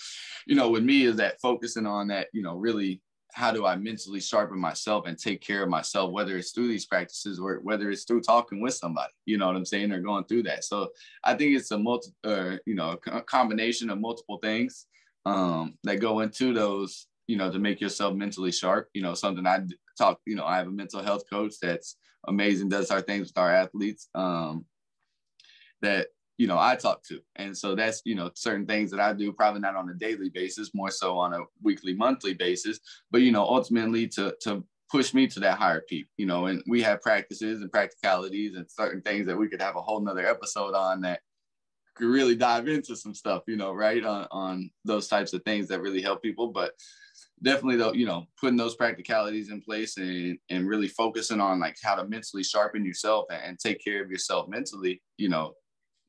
you know, with me is that focusing on that, you know, really, how do I mentally sharpen myself and take care of myself, whether it's through these practices or whether it's through talking with somebody, you know what I'm saying, or going through that. So I think it's a combination of multiple things that go into those, you know, to make yourself mentally sharp. You know, something I have a mental health coach that's amazing, does our things with our athletes that, you know, I talk to. And so that's, you know, certain things that I do, probably not on a daily basis, more so on a weekly, monthly basis, but, you know, ultimately to push me to that higher peak, you know. And we have practices and practicalities and certain things that we could have a whole nother episode on that could really dive into some stuff, you know, right, on those types of things that really help people. But definitely, though, you know, putting those practicalities in place, and really focusing on like how to mentally sharpen yourself and take care of yourself mentally, you know,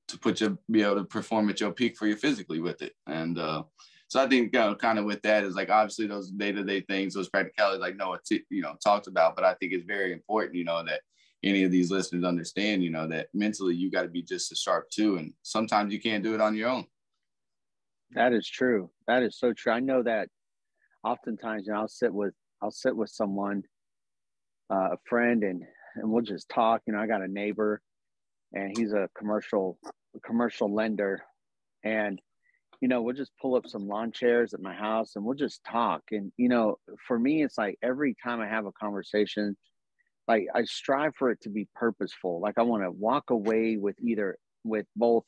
to be able to perform at your peak for you physically with it. And so I think, you know, kind of with that is like, obviously those day-to-day things, those practicalities, like Noah, you know, talked about, but I think it's very important, you know, that any of these listeners understand, you know, that mentally you got to be just as sharp too. And sometimes you can't do it on your own. That is true. That is so true. I know that oftentimes, you know, I'll sit with someone, a friend, and we'll just talk. You know, I got a neighbor, and he's a commercial lender, and, you know, we'll just pull up some lawn chairs at my house and we'll just talk. And, you know, for me, it's like every time I have a conversation, like I strive for it to be purposeful. Like I want to walk away with both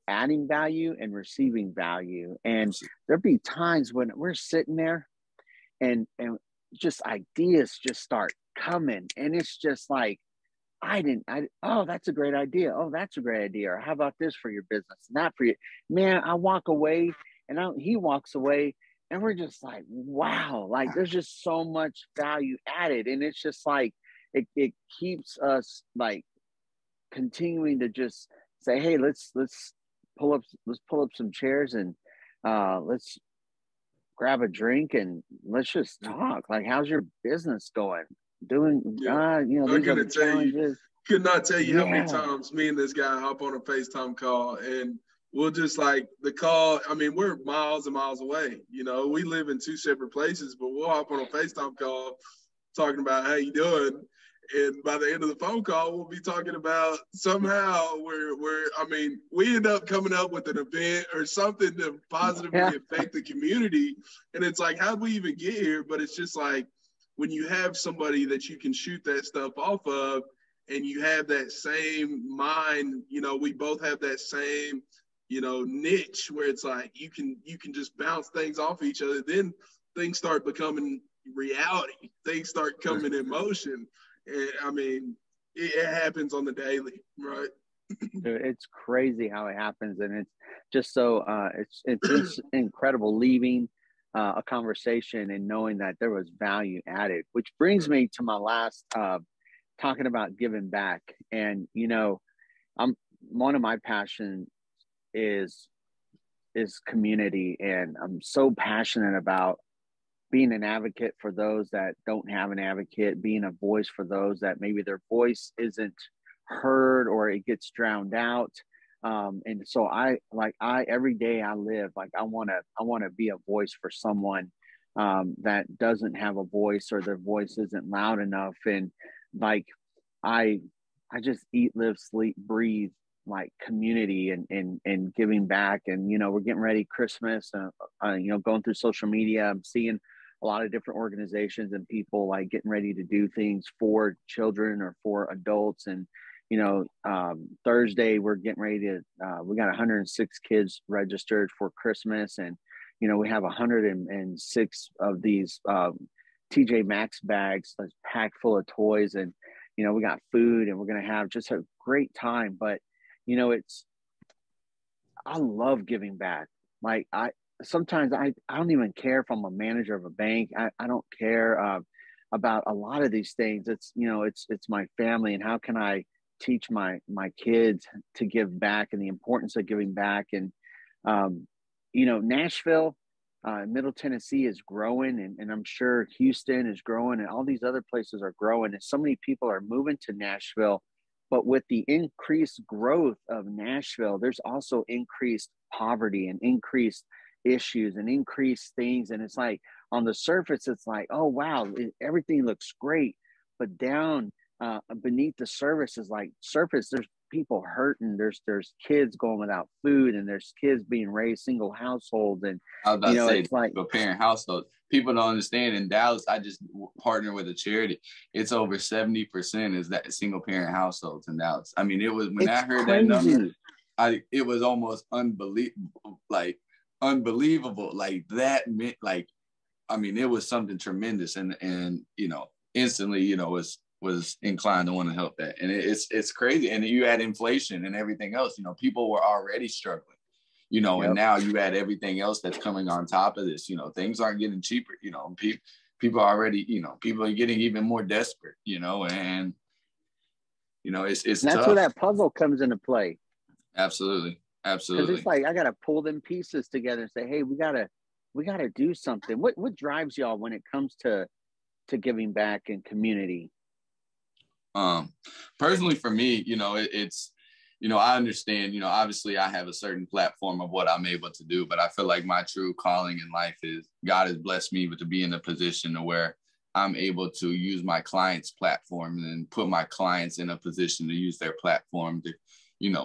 adding value and receiving value. And there'll be times when we're sitting there and just ideas just start coming, and it's just like, oh, that's a great idea. Oh, that's a great idea. Or how about this for your business? Not for you. Man, I walk away, and he walks away, and we're just like, wow, like there's just so much value added. And it's just like, it keeps us like continuing to just say, hey, let's pull up some chairs, and let's grab a drink, and let's just talk. Like, how's your business going? You know, these are the challenges. Could not tell you how many times me and this guy hop on a FaceTime call, and we'll just like the call. I mean, we're miles and miles away. You know, we live in two separate places, but we'll hop on a FaceTime call talking about how you doing. And by the end of the phone call, we'll be talking about somehow we end up coming up with an event or something to positively affect the community. And it's like, how'd we even get here? But it's just like, when you have somebody that you can shoot that stuff off of, and you have that same mind, we both have that same, niche where it's like, you can just bounce things off each other. Then things start becoming reality. Things start coming in motion. And I mean, it happens on the daily, right? It's crazy how it happens. And it's just so, it's incredible leaving a conversation and knowing that there was value added, which brings me to my last, talking about giving back. And, one of my passion is community. And I'm so passionate about being an advocate for those that don't have an advocate, being a voice for those that maybe their voice isn't heard or it gets drowned out. And so every day I live, like I want to be a voice for someone that doesn't have a voice or their voice isn't loud enough. And like, I just eat, live, sleep, breathe like community and giving back. And, we're getting ready Christmas, going through social media, I'm seeing a lot of different organizations and people like getting ready to do things for children or for adults. And, Thursday we're getting ready to, we got 106 kids registered for Christmas. And, we have 106 of these TJ Maxx bags that's packed full of toys. And, we got food and we're going to have just a great time. But, I love giving back. Like sometimes I don't even care if I'm a manager of a bank. I don't care about a lot of these things. It's, it's my family, and how can I teach my kids to give back and the importance of giving back. And, Nashville, Middle Tennessee is growing, and I'm sure Houston is growing, and all these other places are growing. And so many people are moving to Nashville. But with the increased growth of Nashville, there's also increased poverty and increased issues and increased things. And it's like on the surface, it's like, oh, wow, everything looks great. But down beneath the surface, there's people hurting. There's kids going without food, and there's kids being raised single households. And I was about to say, it's like single parent households. People don't understand. In Dallas, I just partnered with a charity. It's over 70% is that single parent households in Dallas. I mean, it was when I heard that number, it was almost unbelievable. Like that meant it was something tremendous. And instantly, was inclined to want to help that. And it's crazy. And you add inflation and everything else, people were already struggling, and now you add everything else that's coming on top of this, things aren't getting cheaper, people are already, people are getting even more desperate, and, it's that's tough. where that puzzle comes into play. Absolutely. Because it's like, I got to pull them pieces together and say, hey, we got to do something. What drives y'all when it comes to giving back and community? Personally for me, it's, I understand, obviously I have a certain platform of what I'm able to do, but I feel like my true calling in life is God has blessed me to be in a position to where I'm able to use my clients' platform and put my clients in a position to use their platform to,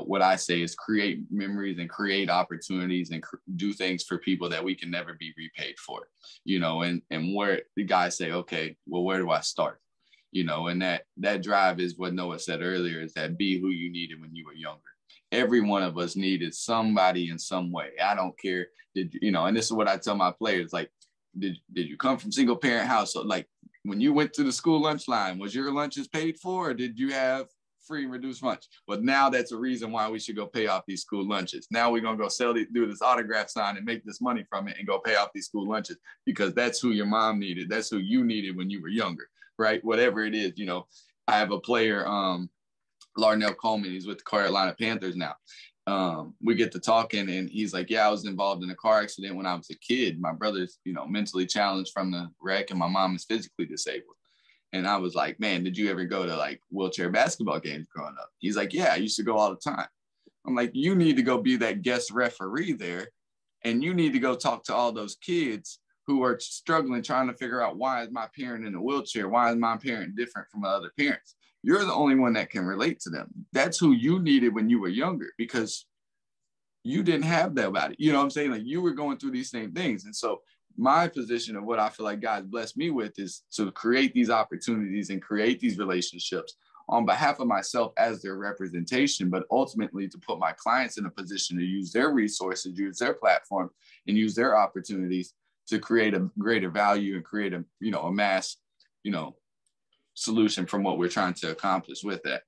what I say is create memories and create opportunities and do things for people that we can never be repaid for, and where the guys say, okay, well, where do I start? And that drive is what Noah said earlier, is that be who you needed when you were younger. Every one of us needed somebody in some way. I don't care. And this is what I tell my players, like, did you come from single parent household? Like when you went to the school lunch line, was your lunches paid for, or did you have free reduced lunch? Well, now that's a reason why we should go pay off these school lunches. Now we're going to go do this autograph sign and make this money from it and go pay off these school lunches, because that's who your mom needed. That's who you needed when you were younger. Right? Whatever it is, I have a player, Larnell Coleman, he's with the Carolina Panthers now. We get to talking and he's like, yeah, I was involved in a car accident when I was a kid. My brother's, mentally challenged from the wreck, and my mom is physically disabled. And I was like, man, did you ever go to like wheelchair basketball games growing up? He's like, yeah, I used to go all the time. I'm like, you need to go be that guest referee there. And you need to go talk to all those kids who are struggling, trying to figure out, why is my parent in a wheelchair? Why is my parent different from other parents? You're the only one that can relate to them. That's who you needed when you were younger, because you didn't have that about it. You know what I'm saying? Like, you were going through these same things. And so my position of what I feel like God's blessed me with is to create these opportunities and create these relationships on behalf of myself as their representation, but ultimately to put my clients in a position to use their resources, use their platform, and use their opportunities to create a greater value and create a, you know, a mass, you know, solution from what we're trying to accomplish with that.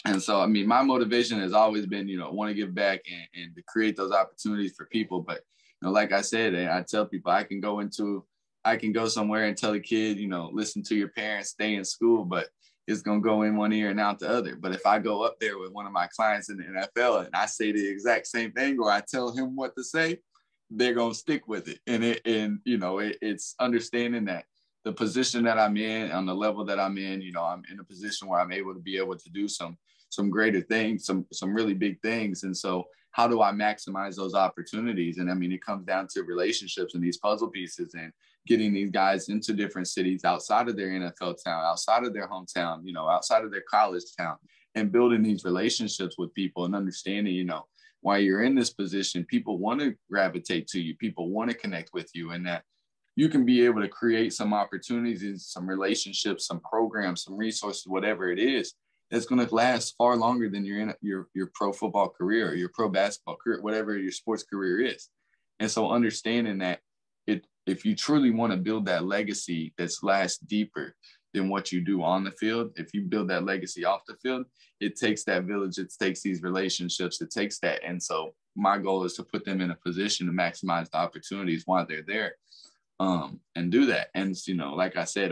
And so, I mean, my motivation has always been, you know, want to give back and to create those opportunities for people. But, you know, like I said, I tell people I can go somewhere and tell a kid, you know, listen to your parents, stay in school, but it's going to go in one ear and out the other. But if I go up there with one of my clients in the NFL and I say the exact same thing, or I tell him what to say, they're going to stick with it. And you know, it's understanding that the position that I'm in, on the level that I'm in, you know, I'm in a position where I'm able to do some greater things, some really big things. And so how do I maximize those opportunities? And I mean, it comes down to relationships and these puzzle pieces and getting these guys into different cities outside of their NFL town, outside of their hometown, you know, outside of their college town, and building these relationships with people and understanding, you know, while you're in this position, people want to gravitate to you, people want to connect with you, and that you can be able to create some opportunities, some relationships, some programs, some resources, whatever it is, that's going to last far longer than your pro football career or your pro basketball career, whatever your sports career is. And so understanding that if you truly want to build that legacy that's lasts deeper than what you do on the field, if you build that legacy off the field, it takes that village, it takes these relationships, it takes that. And so my goal is to put them in a position to maximize the opportunities while they're there, and do that. And, you know, like I said,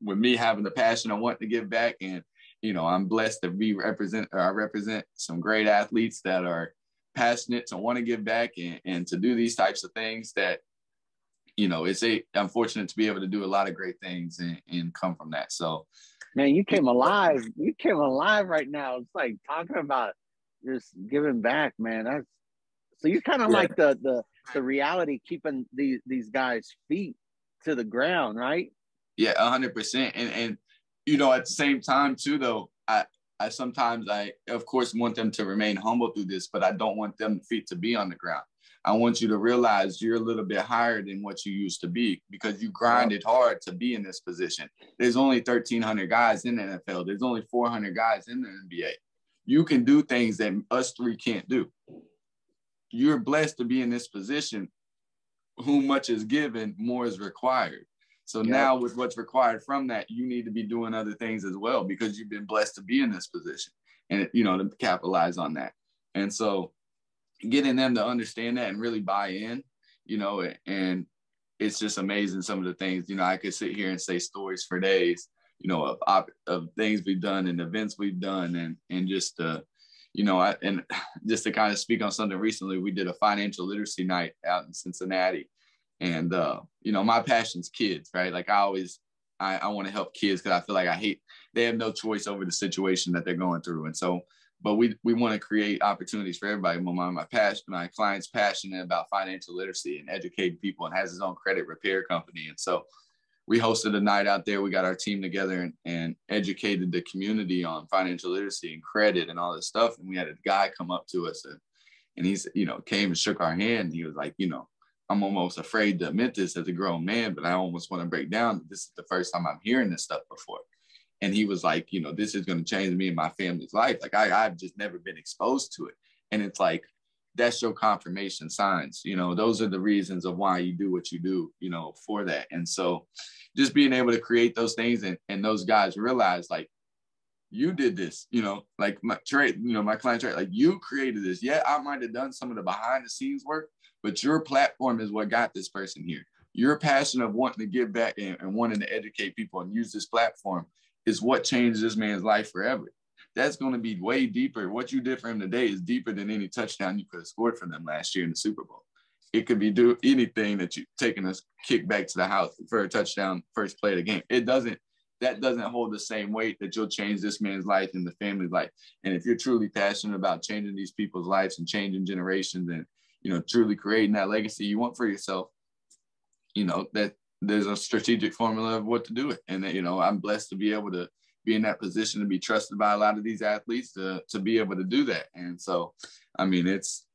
with me having the passion I want to give back, and, you know, I'm blessed to I represent some great athletes that are passionate to want to give back and to do these types of things that, you know, I'm fortunate to be able to do a lot of great things and come from that. So, man, you came alive. You came alive right now. It's like talking about just giving back, man. So you're kind of like the reality, keeping these guys' feet to the ground, right? Yeah, 100%. And you know, at the same time too, though, I sometimes of course want them to remain humble through this, but I don't want them feet to be on the ground. I want you to realize you're a little bit higher than what you used to be, because you grinded hard to be in this position. There's only 1,300 guys in the NFL. There's only 400 guys in the NBA. You can do things that us three can't do. You're blessed to be in this position. Whom much is given, more is required. So now with what's required from that, you need to be doing other things as well, because you've been blessed to be in this position and, you know, to capitalize on that. And so getting them to understand that and really buy in, you know, and it's just amazing some of the things, you know, I could sit here and say stories for days, you know, of things we've done and events we've done, and just, you know, and just to kind of speak on something recently, we did a financial literacy night out in Cincinnati. And, you know, my passion's kids, right? Like I want to help kids, because I feel like they have no choice over the situation that they're going through. And so, but we want to create opportunities for everybody. My client's passionate about financial literacy and educating people, and has his own credit repair company. And so we hosted a night out there. We got our team together and educated the community on financial literacy and credit and all this stuff. And we had a guy come up to us and he's, you know, came and shook our hand. And he was like, you know, I'm almost afraid to admit this as a grown man, but I almost want to break down. This is the first time I'm hearing this stuff before. And he was like, you know, this is going to change me and my family's life. Like I've just never been exposed to it. And it's like, that's your confirmation signs. You know, those are the reasons of why you do what you do, you know, for that. And so just being able to create those things and those guys realize, like, you did this, you know, like my client, like you created this. Yeah, I might have done some of the behind the scenes work, but your platform is what got this person here. Your passion of wanting to give back and wanting to educate people and use this platform is what changed this man's life forever. That's going to be way deeper. What you did for him today is deeper than any touchdown you could have scored for them last year in the Super Bowl. It could be anything that you taking a kick back to the house for a touchdown, first play of the game. That doesn't hold the same weight that you'll change this man's life and the family's life. And if you're truly passionate about changing these people's lives and changing generations and, you know, truly creating that legacy you want for yourself, you know, that there's a strategic formula of what to do it. And that, you know, I'm blessed to be able to be in that position to be trusted by a lot of these athletes to be able to do that. And so, I mean, it's,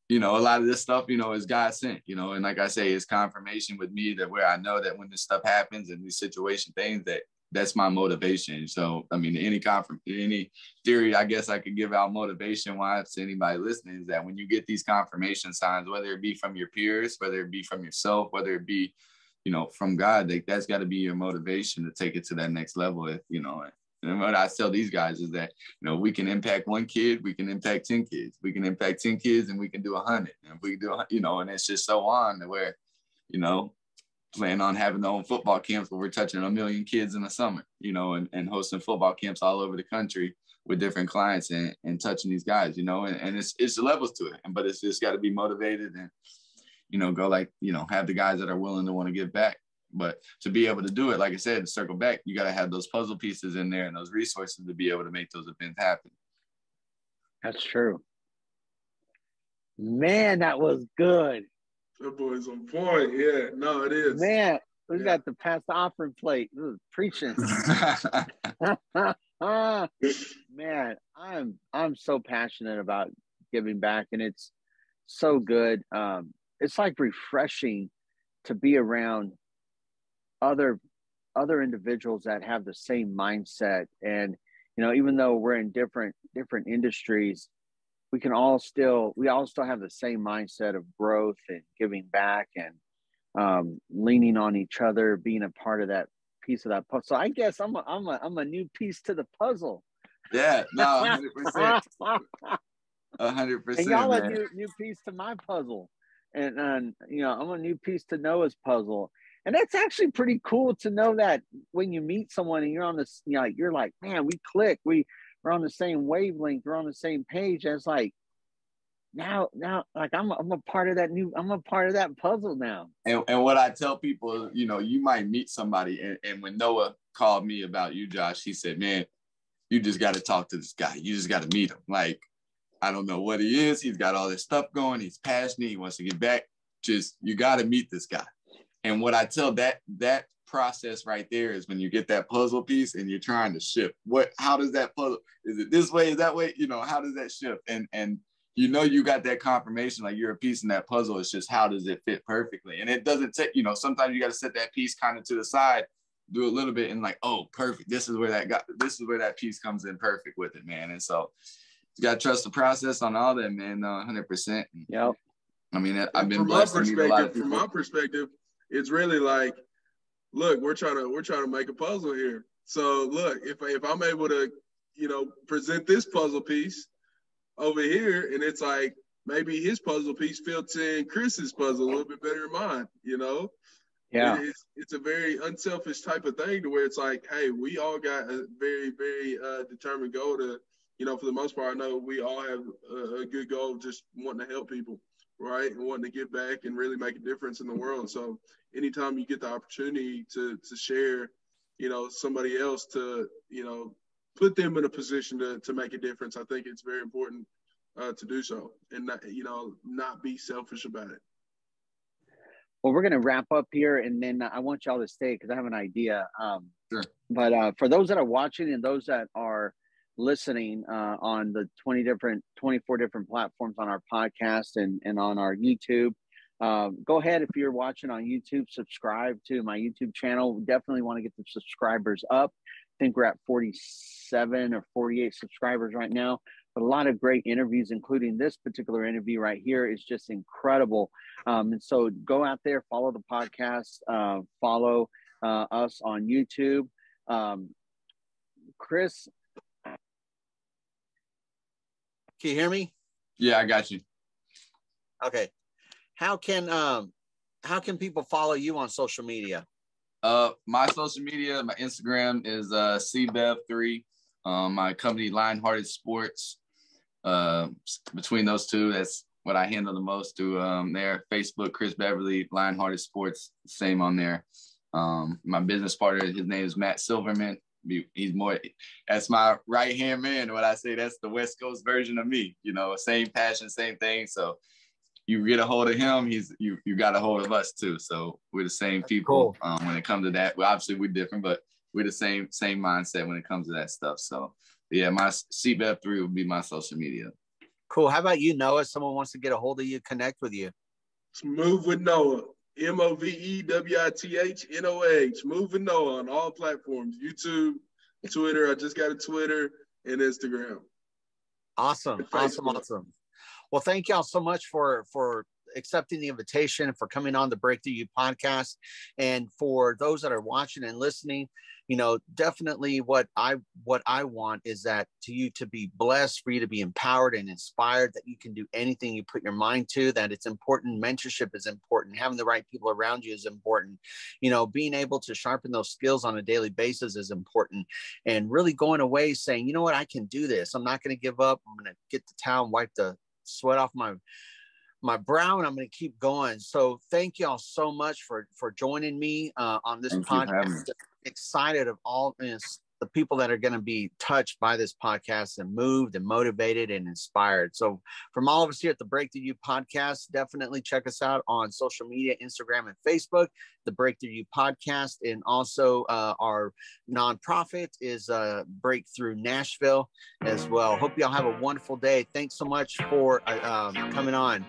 you know, a lot of this stuff, you know, is God sent, you know, and like I say, it's confirmation with me that where I know that when this stuff happens and these situation things, that's my motivation. So, I mean, any theory, I guess I could give out motivation wise to anybody listening is that when you get these confirmation signs, whether it be from your peers, whether it be from yourself, whether it be, you know, from God, that's got to be your motivation to take it to that next level. If, you know, and what I tell these guys is that, you know, we can impact one kid, we can impact 10 kids, we can impact 10 kids, and we can do 100. And we do, you know, and it's just so on to where, you know, plan on having their own football camps where we're touching 1 million kids in the summer, you know, and hosting football camps all over the country with different clients and touching these guys, you know, and it's levels to it. But it's just got to be motivated and, you know, go like, you know, have the guys that are willing to want to give back. But to be able to do it, like I said, to circle back, you got to have those puzzle pieces in there and those resources to be able to make those events happen. That's true. Man, that was good. That boy's on point. Yeah, no, it is. Man, we got to pass the offering plate. Ooh, preaching. Man, I'm so passionate about giving back, and it's so good. It's like refreshing to be around other individuals that have the same mindset. And, you know, even though we're in different industries, we all still have the same mindset of growth and giving back and leaning on each other, being a part of that piece of that puzzle. So I guess I'm a new piece to the puzzle. Yeah, no, 100%. 100%. And y'all man. a new piece to my puzzle. And you know, I'm a new piece to Noah's puzzle. And that's actually pretty cool to know that when you meet someone and you're on this, you know, you're like, man, we click, we're on the same wavelength, we're on the same page. And it's like, now, like I'm a part of that puzzle now. And what I tell people, you know, you might meet somebody, and when Noah called me about you, Josh, he said, man, you just got to talk to this guy. You just got to meet him. Like, I don't know what he is. He's got all this stuff going. He's passionate. He wants to get back. Just, you got to meet this guy. And what I tell that process right there is when you get that puzzle piece and you're trying to shift. How does that puzzle? Is it this way? Is that way? You know, how does that shift? And you know, you got that confirmation, like you're a piece in that puzzle. It's just, how does it fit perfectly? And it doesn't take, you know, sometimes you got to set that piece kind of to the side, do a little bit, and like, oh, perfect. This is where that piece comes in perfect with it, man. And so you got to trust the process on all that, man. 100%. Yep. I mean, I've been from blessed to meet a lot of people. From my perspective, it's really like, look, we're trying to make a puzzle here. So look, if I'm able to, you know, present this puzzle piece over here, and it's like maybe his puzzle piece fits in Chris's puzzle a little bit better than mine, you know? Yeah. It's a very unselfish type of thing to where it's like, hey, we all got a very, very determined goal to, you know, for the most part, I know we all have a good goal of just wanting to help people, right? And wanting to give back and really make a difference in the world. So anytime you get the opportunity to share, you know, somebody else to, you know, put them in a position to make a difference, I think it's very important to do so and not, you know, not be selfish about it. Well, we're going to wrap up here, and then I want y'all to stay because I have an idea. Sure. But for those that are watching and those that are listening on the 24 different platforms on our podcast and on our YouTube, go ahead, if you're watching on YouTube, subscribe to my YouTube channel. We definitely want to get the subscribers up. I think we're at 47 or 48 subscribers right now. But a lot of great interviews, including this particular interview right here, is just incredible. And so go out there, follow the podcast, follow us on YouTube. Chris, can you hear me? Yeah, I got you. Okay. How can people follow you on social media? My social media, my Instagram is cbev3. My company, Lionhearted Sports. Between those two, that's what I handle the most through there. Facebook, Chris Beverly, Lionhearted Sports, same on there. My business partner, his name is Matt Silverman. That's my right hand man. What I say, that's the West Coast version of me. You know, same passion, same thing. So, you get a hold of him, you got a hold of us too. So we're the same people. Cool. When it comes to that. Well, obviously we're different, but we're the same mindset when it comes to that stuff. So yeah, my CBEV3 would be my social media. Cool. How about you, Noah? Someone wants to get a hold of you, connect with you. Move with Noah. MOVEWITHNOH. Move with Noah on all platforms. YouTube, Twitter. I just got a Twitter and Instagram. Awesome. Awesome. Well, thank y'all so much for accepting the invitation, for coming on the Break Thru U podcast. And for those that are watching and listening, you know, definitely what I want is that you to be blessed, for you to be empowered and inspired, that you can do anything you put your mind to, that it's important. Mentorship is important. Having the right people around you is important. You know, being able to sharpen those skills on a daily basis is important. And really going away saying, you know what, I can do this. I'm not going to give up. I'm going to get the towel and wipe the sweat off my brow, and I'm going to keep going. So thank y'all so much for joining me on this podcast. Excited of all the people that are going to be touched by this podcast and moved and motivated and inspired. So from all of us here at the Break Thru U podcast, definitely check us out on social media, Instagram and Facebook, the Break Thru U podcast. And also our nonprofit is Break Thru Nashville as well. Hope y'all have a wonderful day. Thanks so much for coming on.